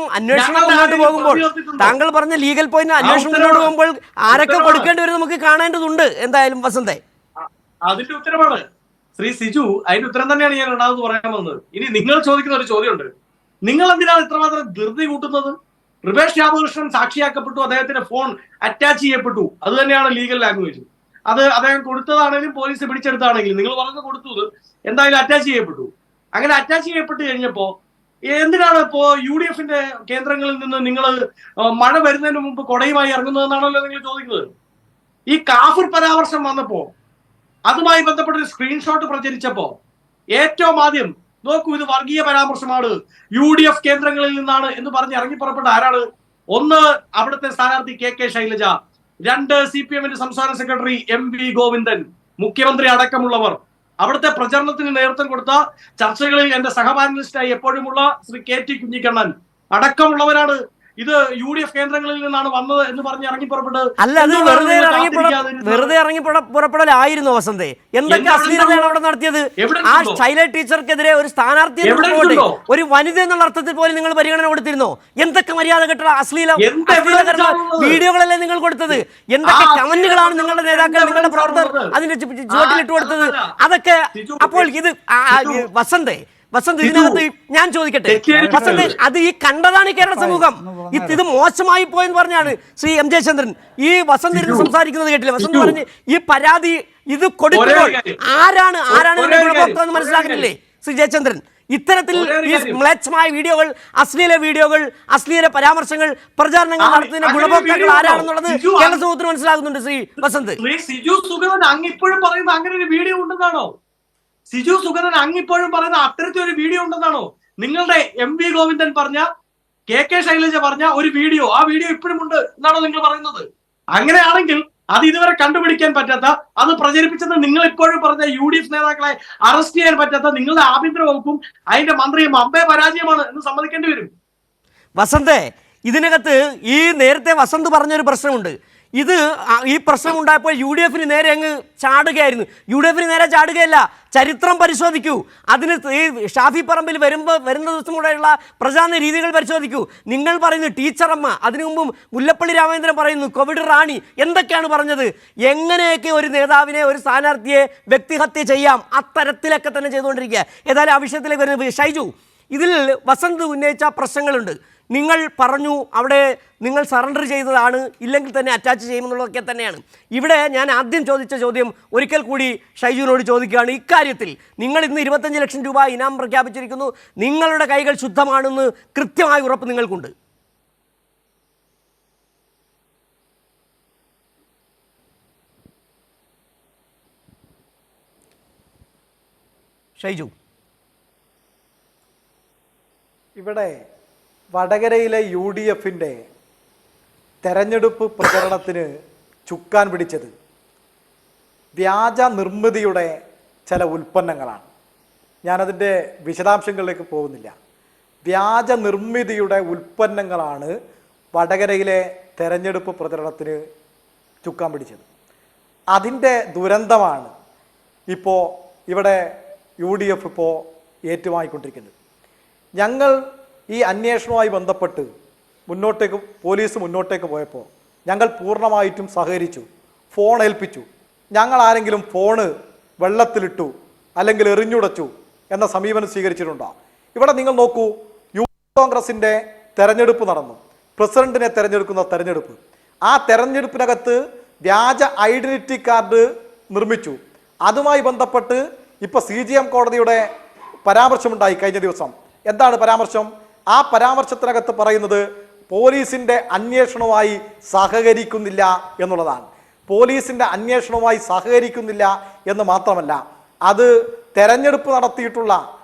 മുന്നോട്ട് പോകുമ്പോൾ താങ്കൾ പറഞ്ഞ ലീഗൽ പോയിന്റ് അന്വേഷണം മുന്നോട്ട് പോകുമ്പോൾ ആരൊക്കെ കൊടുക്കേണ്ടി വരും നമുക്ക് കാണേണ്ടതുണ്ട്. എന്തായാലും വസന്തേ, അതിന്റെ ഉത്തരമാണ് ശ്രീ സിജു. അതിന്റെ ഉത്തരം തന്നെയാണ് ഞാൻ ഉണ്ടാകുന്നത് പറയാൻ വന്നത്. ഇനി നിങ്ങൾ ചോദിക്കുന്ന ഒരു ചോദ്യമുണ്ട്, നിങ്ങൾ എന്തിനാണ് ഇത്രമാത്രം ധൃതി കൂട്ടുന്നത്? റിവേഷ് രാമകൃഷ്ണൻ സാക്ഷിയാക്കപ്പെട്ടു, അദ്ദേഹത്തിന്റെ ഫോൺ അറ്റാച്ച് ചെയ്യപ്പെട്ടു. അത് തന്നെയാണ് ലീഗൽ ലാംഗ്വേജ്. അത് അദ്ദേഹം കൊടുത്തതാണെങ്കിലും പോലീസ് പിടിച്ചെടുത്താണെങ്കിലും നിങ്ങൾ പറഞ്ഞു കൊടുത്തത് എന്തായാലും അറ്റാച്ച് ചെയ്യപ്പെട്ടു. അങ്ങനെ അറ്റാച്ച് ചെയ്യപ്പെട്ട് കഴിഞ്ഞപ്പോ എന്തിനാണ് ഇപ്പോ UDF കേന്ദ്രങ്ങളിൽ നിന്ന് നിങ്ങൾ മഴ വരുന്നതിന് മുമ്പ് കൊടയുമായി ഇറങ്ങുന്നതെന്നാണല്ലോ നിങ്ങൾ ചോദിക്കുന്നത്. ഈ കാഫിർ പരാമർശം വന്നപ്പോ അതുമായി ബന്ധപ്പെട്ടൊരു സ്ക്രീൻഷോട്ട് പ്രചരിച്ചപ്പോ ഏറ്റവും ആദ്യം നോക്കൂ, ഇത് വർഗീയ പരാമർശമാണ്, UDF കേന്ദ്രങ്ങളിൽ നിന്നാണ് എന്ന് പറഞ്ഞ് ഇറങ്ങി പുറപ്പെട്ട ആരാണ്? ഒന്ന് അവിടുത്തെ സ്ഥാനാർത്ഥി KK ശൈലജ, രണ്ട് CPM സംസ്ഥാന സെക്രട്ടറി MV ഗോവിന്ദൻ, മുഖ്യമന്ത്രി അടക്കമുള്ളവർ. അവിടുത്തെ പ്രചരണത്തിന് നേതൃത്വം കൊടുത്ത ചർച്ചകളിൽ എന്റെ സഹപാനലിസ്റ്റായി എപ്പോഴുമുള്ള ശ്രീ KT കുഞ്ഞിക്കണ്ണൻ അടക്കമുള്ളവരാണ് ഇത് UDF കേന്ദ്രങ്ങളിൽ നിന്നാണ് വന്നത് എന്ന് പറഞ്ഞ് ഇറങ്ങി പുറപ്പെട്ടത്. അല്ല, അത് വെറുതെ ഇറങ്ങി പുറപ്പെടലായിരുന്നു വസന്തേ. എന്തൊക്കെ അശ്ലീലതയാണ് അവിടെ നടത്തിയത്? ആ ശൈല ടീച്ചർക്കെതിരെ ഒരു സ്ഥാനാർത്ഥി, ഒരു വനിത എന്നുള്ള അർത്ഥത്തിൽ പോലും നിങ്ങൾ പരിഗണന കൊടുത്തിരുന്നോ? എന്തൊക്കെ മര്യാദ കെട്ട അശ്ലീലകരമായ വീഡിയോകളല്ലേ നിങ്ങൾ കൊടുത്തത്? എന്തൊക്കെ കമന്റുകളാണ് നിങ്ങളുടെ നേതാക്കൾ, നിങ്ങളുടെ പ്രവർത്തകർ അതിന്റെ ചുവട്ടിലിട്ട് കൊടുത്തത്? അതൊക്കെ അപ്പോൾ ഇത് വസന്ത് ഇതിനകത്ത് ഞാൻ ചോദിക്കട്ടെ വസന്ത്, അത് ഈ കണ്ടതാണ് ഈ കേരള സമൂഹം. ഇത് മോശമായി പോയെന്ന് പറഞ്ഞാണ് ശ്രീ M ജയചന്ദ്രൻ ഈ വസന്ത് ഇരുന്ന് സംസാരിക്കുന്നത് കേട്ടില്ല. വസന്ത് പറഞ്ഞ് ഈ പരാതി ഇത് കൊടുക്കുമ്പോൾ ആരാണ് ഗുണഭോക്താവെന്ന് മനസ്സിലാക്കുന്നില്ലേ ശ്രീ ജയചന്ദ്രൻ? ഇത്തരത്തിൽ ഈ മ്ലേച്ഛമായ വീഡിയോകൾ, അശ്ലീല വീഡിയോകൾ, അശ്ലീല പരാമർശങ്ങൾ, പ്രചാരണങ്ങൾ നടത്തുന്ന ഗുണഭോക്താക്കൾ ആരാണെന്നുള്ളത് കേരള സമൂഹത്തിന് മനസ്സിലാകുന്നുണ്ട്. ശ്രീ വസന്ത്, സിജു സുഗതൻ അങ്ങിപ്പോഴും പറയുന്ന അങ്ങനെ ഒരു വീഡിയോ ഉണ്ടെന്നാണോ? സിജു സുഗതൻ അങ്ങിപ്പോഴും പറയുന്ന അത്തരത്തിലൊരു വീഡിയോ ഉണ്ടെന്നാണോ? നിങ്ങളുടെ MV ഗോവിന്ദൻ പറഞ്ഞ, KK ശൈലജ പറഞ്ഞ ഒരു വീഡിയോ, ആ വീഡിയോ ഇപ്പോഴും ഉണ്ട് എന്നാണോ നിങ്ങൾ പറയുന്നത്? അങ്ങനെയാണെങ്കിൽ അത് ഇതുവരെ കണ്ടുപിടിക്കാൻ പറ്റാത്ത, അത് പ്രചരിപ്പിച്ചത് നിങ്ങൾ ഇപ്പോഴും പറഞ്ഞ UDF നേതാക്കളെ അറസ്റ്റ് ചെയ്യാൻ പറ്റാത്ത നിങ്ങളുടെ ആഭ്യന്തര വകുപ്പും അതിന്റെ മന്ത്രിയും അമ്പേ പരാജയമാണ് എന്ന് സമ്മതിക്കേണ്ടി വരും. വസന്തേ, ഇതിനകത്ത് ഈ നേരത്തെ വസന്ത് പറഞ്ഞൊരു പ്രശ്നമുണ്ട്. ഈ പ്രശ്നം ഉണ്ടായപ്പോൾ UDFന് നേരെ അങ്ങ് ചാടുകയായിരുന്നു. UDFന് നേരെ ചാടുകയല്ല, ചരിത്രം പരിശോധിക്കൂ. അതിന് ഈ ഷാഫി പറമ്പിൽ വരുന്ന ദിവസം കൂടെയുള്ള പ്രചാരണ രീതികൾ പരിശോധിക്കൂ. നിങ്ങൾ പറയുന്നു ടീച്ചറമ്മ, അതിനു മുമ്പ് മുല്ലപ്പള്ളി രാമചന്ദ്രൻ പറയുന്നു കോവിഡ് റാണി, എന്തൊക്കെയാണ് പറഞ്ഞത്? എങ്ങനെയൊക്കെ ഒരു നേതാവിനെ, ഒരു സ്ഥാനാർത്ഥിയെ വ്യക്തിഹത്യ ചെയ്യാം, അത്തരത്തിലൊക്കെ തന്നെ ചെയ്തുകൊണ്ടിരിക്കുക. ഏതായാലും ആ വിഷയത്തിലേക്ക് വരുന്നത് ഷൈജു, ഇതിൽ വസന്ത് ഉന്നയിച്ച പ്രശ്നങ്ങളുണ്ട്. നിങ്ങൾ പറഞ്ഞു അവിടെ നിങ്ങൾ സറണ്ടർ ചെയ്തതാണ്, ഇല്ലെങ്കിൽ തന്നെ അറ്റാച്ച് ചെയ്യുമെന്നുള്ളതൊക്കെ തന്നെയാണ്. ഇവിടെ ഞാൻ ആദ്യം ചോദിച്ച ചോദ്യം ഒരിക്കൽ കൂടി ഷൈജുവിനോട് ചോദിക്കുകയാണ്. ഇക്കാര്യത്തിൽ നിങ്ങൾ ഇന്ന് 25 ലക്ഷം രൂപ ഇനാം പ്രഖ്യാപിച്ചിരിക്കുന്നു. നിങ്ങളുടെ കൈകൾ ശുദ്ധമാണെന്ന് കൃത്യമായ ഉറപ്പ് നിങ്ങൾക്കുണ്ട്? ഷൈജു, ഇവിടെ വടകരയിലെ UDF തെരഞ്ഞെടുപ്പ് പ്രചരണത്തിന് ചുക്കാൻ പിടിച്ചത് വ്യാജ നിർമ്മിതിയുടെ ചില ഉൽപ്പന്നങ്ങളാണ്. ഞാനതിൻ്റെ വിശദാംശങ്ങളിലേക്ക് പോകുന്നില്ല. വ്യാജ നിർമ്മിതിയുടെ ഉൽപ്പന്നങ്ങളാണ് വടകരയിലെ തെരഞ്ഞെടുപ്പ് പ്രചരണത്തിന് ചുക്കാൻ പിടിച്ചത്. അതിൻ്റെ ദുരന്തമാണ് ഇപ്പോൾ ഇവിടെ UDF ഇപ്പോൾ ഏറ്റുവാങ്ങിക്കൊണ്ടിരിക്കുന്നത്. ഞങ്ങൾ ഈ അന്വേഷണവുമായി ബന്ധപ്പെട്ട് പോലീസ് മുന്നോട്ടേക്ക് പോയപ്പോൾ ഞങ്ങൾ പൂർണ്ണമായിട്ടും സഹകരിച്ചു, ഫോൺ ഏൽപ്പിച്ചു. ഞങ്ങൾ ആരെങ്കിലും ഫോണ് വെള്ളത്തിലിട്ടു അല്ലെങ്കിൽ എറിഞ്ഞുടച്ചു എന്ന സമീപനം സ്വീകരിച്ചിട്ടുണ്ടോ? ഇവിടെ നിങ്ങൾ നോക്കൂ, കോൺഗ്രസിൻ്റെ തെരഞ്ഞെടുപ്പ് നടന്നു, പ്രസിഡന്റിനെ തെരഞ്ഞെടുക്കുന്ന തെരഞ്ഞെടുപ്പ്. ആ തെരഞ്ഞെടുപ്പിനകത്ത് വ്യാജ ഐഡന്റിറ്റി കാർഡ് നിർമ്മിച്ചു. അതുമായി ബന്ധപ്പെട്ട് ഇപ്പോൾ CJM കോടതിയുടെ പരാമർശമുണ്ടായി കഴിഞ്ഞ ദിവസം. എന്താണ് പരാമർശം? ആ പരാമർശത്തിനകത്ത് പറയുന്നത് പോലീസിൻ്റെ അന്വേഷണവുമായി സഹകരിക്കുന്നില്ല എന്നുള്ളതാണ്. പോലീസിൻ്റെ അന്വേഷണവുമായി സഹകരിക്കുന്നില്ല എന്ന് മാത്രമല്ല, അത് തെരഞ്ഞെടുപ്പ് നടത്തിയിട്ടുള്ള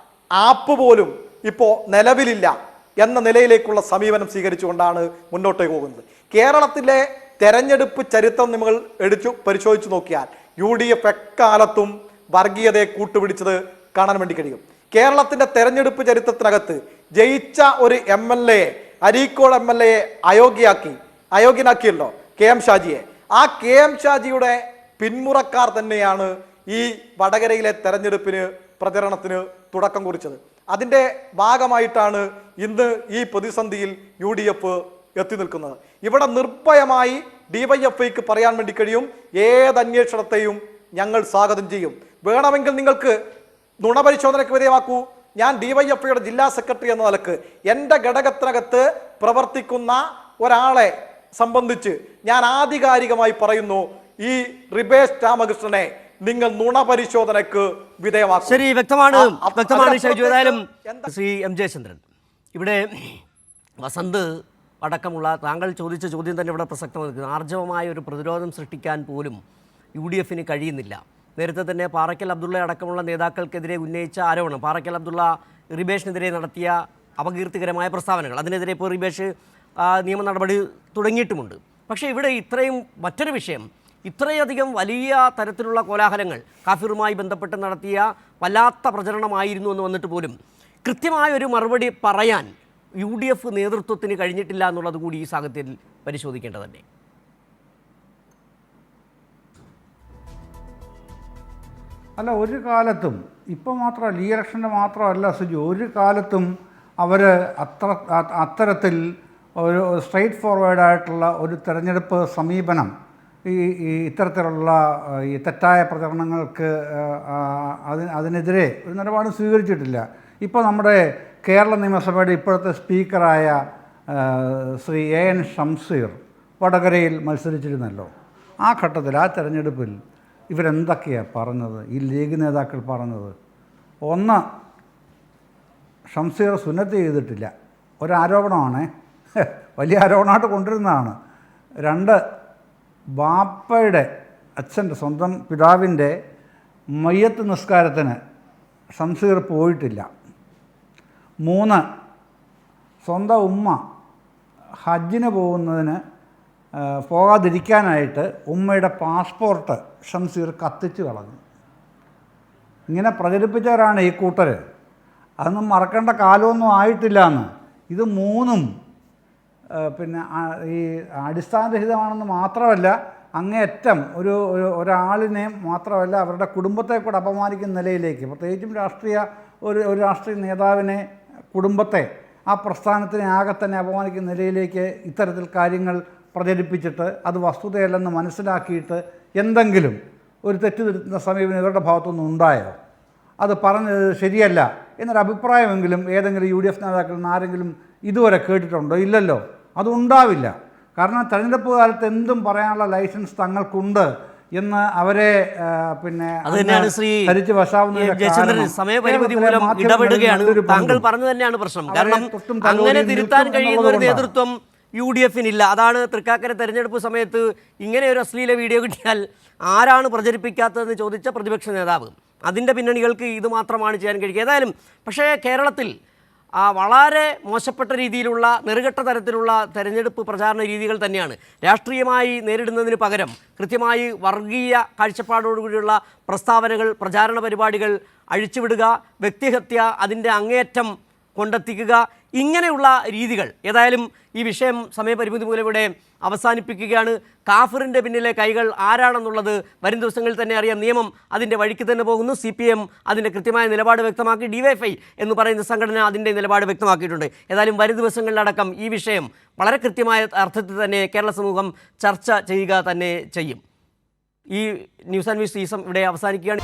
ആപ്പ് പോലും ഇപ്പോൾ നിലവിലില്ല എന്ന നിലയിലേക്കുള്ള സമീപനം സ്വീകരിച്ചുകൊണ്ടാണ് മുന്നോട്ടേക്ക് പോകുന്നത്. കേരളത്തിലെ തെരഞ്ഞെടുപ്പ് ചരിത്രം നിങ്ങൾ പരിശോധിച്ചു നോക്കിയാൽ UDF എക്കാലത്തും വർഗീയതയെ കൂട്ടുപിടിച്ചത് കാണാൻ വേണ്ടി കഴിയും. കേരളത്തിന്റെ തെരഞ്ഞെടുപ്പ് ചരിത്രത്തിനകത്ത് ജയിച്ച ഒരു MLA, അരീക്കോട് MLA അയോഗ്യനാക്കിയല്ലോ KM ഷാജിയെ. ആ KM ഷാജിയുടെ പിന്മുറക്കാർ തന്നെയാണ് ഈ വടകരയിലെ തെരഞ്ഞെടുപ്പിന് പ്രചരണത്തിന് തുടക്കം കുറിച്ചത്. അതിൻ്റെ ഭാഗമായിട്ടാണ് ഇന്ന് ഈ പ്രതിസന്ധിയിൽ UDF എത്തി നിൽക്കുന്നത്. ഇവിടെ നിർഭയമായി DYFIക്ക് പറയാൻ വേണ്ടി കഴിയും, ഏത് അന്വേഷണത്തെയും ഞങ്ങൾ സ്വാഗതം ചെയ്യും. വേണമെങ്കിൽ നിങ്ങൾക്ക് നുണപരിശോധനയ്ക്ക് വിധേയമാക്കൂ. ഞാൻ DYFIയുടെ ജില്ലാ സെക്രട്ടറി എന്ന നിലക്ക് എൻ്റെ ഘടകത്തിനകത്ത് പ്രവർത്തിക്കുന്ന ഒരാളെ സംബന്ധിച്ച് ഞാൻ ആധികാരികമായി പറയുന്നു, ഈ റിബേഷ് രാമകൃഷ്ണനെ നിങ്ങൾ നുണപരിശോധനയ്ക്ക് വിധേയമാക്കും. ശരി, വ്യക്തമാണ് ഷൈജു. ഏതായാലും ശ്രീ M. ജയചന്ദ്രൻ, ഇവിടെ വസന്ത് അടക്കമുള്ള താങ്കൾ ചോദിച്ച ചോദ്യം തന്നെ ഇവിടെ പ്രസക്തമായി നിൽക്കുന്നത്. ആർജവമായ ഒരു പ്രതിരോധം സൃഷ്ടിക്കാൻ പോലും UDFന് കഴിയുന്നില്ല. നേരത്തെ തന്നെ പാറയ്ക്കൽ അബ്ദുള്ള അടക്കമുള്ള നേതാക്കൾക്കെതിരെ ഉന്നയിച്ച ആരോപണം, പാറയ്ക്കൽ അബ്ദുള്ള റിബേഷിനെതിരെ നടത്തിയ അപകീർത്തികരമായ പ്രസ്താവനകൾ, അതിനെതിരെ ഇപ്പോൾ റിബേഷ് നിയമ നടപടി തുടങ്ങിയിട്ടുമുണ്ട്. പക്ഷേ ഇവിടെ ഇത്രയും മറ്റൊരു വിഷയം, ഇത്രയധികം വലിയ തരത്തിലുള്ള കോലാഹലങ്ങൾ കാഫിറുമായി ബന്ധപ്പെട്ട് നടത്തിയ വല്ലാത്ത പ്രചരണമായിരുന്നു എന്ന് വന്നിട്ട് പോലും കൃത്യമായൊരു മറുപടി പറയാൻ UDF നേതൃത്വത്തിന് കഴിഞ്ഞിട്ടില്ല എന്നുള്ളത് കൂടി ഈ സാഹചര്യത്തിൽ പരിശോധിക്കേണ്ടതല്ലേ? അല്ല, ഒരു കാലത്തും ഇപ്പം മാത്രമല്ല, ഈ ഇലക്ഷൻ്റെ മാത്രമല്ല സുജു, ഒരു കാലത്തും അവർ അത്തരത്തിൽ ഒരു സ്ട്രെയിറ്റ് ഫോർവേഡായിട്ടുള്ള ഒരു തെരഞ്ഞെടുപ്പ് സമീപനം ഈ ഇത്തരത്തിലുള്ള ഈ തെറ്റായ പ്രചരണങ്ങൾക്ക് അതിനെതിരെ ഒരു നിലപാട് സ്വീകരിച്ചിട്ടില്ല. ഇപ്പോൾ നമ്മുടെ കേരള നിയമസഭയുടെ ഇപ്പോഴത്തെ സ്പീക്കറായ ശ്രീ AN ഷംസീർ വടകരയിൽ മത്സരിച്ചിരുന്നല്ലോ. ആ ഘട്ടത്തിൽ, ആ തെരഞ്ഞെടുപ്പിൽ ഇവരെന്തൊക്കെയാണ് പറഞ്ഞത്, ഈ ലീഗ് നേതാക്കൾ പറഞ്ഞത്? ഒന്ന്, ഷംസീർ സുന്നത്ത് ചെയ്തിട്ടില്ല, ഒരാരോപണമാണ്, വലിയ ആരോപണമായിട്ട് കൊണ്ടിരുന്നതാണ്. രണ്ട്, ബാപ്പയുടെ അച്ഛൻ്റെ സ്വന്തം പിതാവിൻ്റെ മയ്യത്ത് നിസ്കാരത്തിന് ഷംസീർ പോയിട്ടില്ല. മൂന്ന്, സ്വന്തം ഉമ്മ ഹജ്ജിന് പോകുന്നതിന് പോകാതിരിക്കാനായിട്ട് ഉമ്മയുടെ പാസ്പോർട്ട് ഷംസീർ കത്തിച്ച് കളഞ്ഞു. ഇങ്ങനെ പ്രചരിപ്പിച്ചവരാണ് ഈ കൂട്ടർ. അതൊന്നും മറക്കേണ്ട കാലമൊന്നും ആയിട്ടില്ല എന്ന്. ഇത് മൂന്നും പിന്നെ ഈ അടിസ്ഥാനരഹിതമാണെന്ന് മാത്രമല്ല, അങ്ങേയറ്റം ഒരാളിനെ മാത്രമല്ല അവരുടെ കുടുംബത്തെ കൂടെ അപമാനിക്കുന്ന നിലയിലേക്ക്, പ്രത്യേകിച്ചും ഒരു രാഷ്ട്രീയ നേതാവിനെ, കുടുംബത്തെ, ആ പ്രസ്ഥാനത്തിനെ ആകെ തന്നെ അപമാനിക്കുന്ന നിലയിലേക്ക് ഇത്തരത്തിൽ കാര്യങ്ങൾ പ്രചരിപ്പിച്ചിട്ട് അത് വസ്തുതയല്ലെന്ന് മനസ്സിലാക്കിയിട്ട് എന്തെങ്കിലും ഒരു തെറ്റുതിരുത്തുന്ന സമീപനം ഇവരുടെ ഭാഗത്തുനിന്ന് ഉണ്ടായോ? അത് പറഞ്ഞത് ശരിയല്ല എന്നൊരു അഭിപ്രായമെങ്കിലും ഏതെങ്കിലും UDF നേതാക്കളിൽ നിന്ന് ആരെങ്കിലും ഇതുവരെ കേട്ടിട്ടുണ്ടോ? ഇല്ലല്ലോ, അതുണ്ടാവില്ല. കാരണം തെരഞ്ഞെടുപ്പ് കാലത്ത് എന്തും പറയാനുള്ള ലൈസൻസ് തങ്ങൾക്കുണ്ട് എന്ന് അവരെ പിന്നെ ധരിച്ച് വശാവുന്ന സമയപരിമിതി മൂലം ഇടപെടുകയാണ്. താങ്കൾ പറഞ്ഞു തന്നെയാണ് പ്രശ്നം. കാരണം അങ്ങനെ തിരുത്താൻ കഴിയുന്ന ഒരു നേതൃത്വം UDFനില്ല. അതാണ് തൃക്കാക്കര തെരഞ്ഞെടുപ്പ് സമയത്ത് ഇങ്ങനെ ഒരു അശ്ലീല വീഡിയോ കിട്ടിയാൽ ആരാണ് പ്രചരിപ്പിക്കാത്തതെന്ന് ചോദിച്ച പ്രതിപക്ഷ നേതാവ്. അതിൻ്റെ പിന്നണികൾക്ക് ഇത് മാത്രമാണ് ചെയ്യാൻ കഴിയുക. ഏതായാലും പക്ഷേ കേരളത്തിൽ വളരെ മോശപ്പെട്ട രീതിയിലുള്ള നെറുകെട്ട തരത്തിലുള്ള തെരഞ്ഞെടുപ്പ് പ്രചാരണ രീതികൾ തന്നെയാണ്. രാഷ്ട്രീയമായി നേരിടുന്നതിന് പകരം കൃത്യമായി വർഗീയ കാഴ്ചപ്പാടോടുകൂടിയുള്ള പ്രസ്താവനകൾ, പ്രചാരണ പരിപാടികൾ അഴിച്ചുവിടുക, വ്യക്തിഹത്യ അതിൻ്റെ അങ്ങേയറ്റം കൊണ്ടെത്തിക്കുക, ഇങ്ങനെയുള്ള രീതികൾ. ഏതായാലും ഈ വിഷയം സമയപരിമിതി മൂലം ഇവിടെ അവസാനിപ്പിക്കുകയാണ്. കാഫിറിൻ്റെ പിന്നിലെ കൈകൾ ആരാണെന്നുള്ളത് വരും ദിവസങ്ങളിൽ തന്നെ അറിയാം. നിയമം അതിൻ്റെ വഴിക്ക് തന്നെ പോകുന്നു. CPM അതിൻ്റെ കൃത്യമായ നിലപാട് വ്യക്തമാക്കി. DYFI എന്ന് പറയുന്ന സംഘടന അതിൻ്റെ നിലപാട് വ്യക്തമാക്കിയിട്ടുണ്ട്. ഏതായാലും വരും ദിവസങ്ങളിലടക്കം ഈ വിഷയം വളരെ കൃത്യമായ അർത്ഥത്തിൽ തന്നെ കേരള സമൂഹം ചർച്ച ചെയ്യുക തന്നെ ചെയ്യും. ഈ ന്യൂസ് ആൻഡ് വ്യൂസ് സീസം ഇവിടെ അവസാനിക്കുകയാണ്.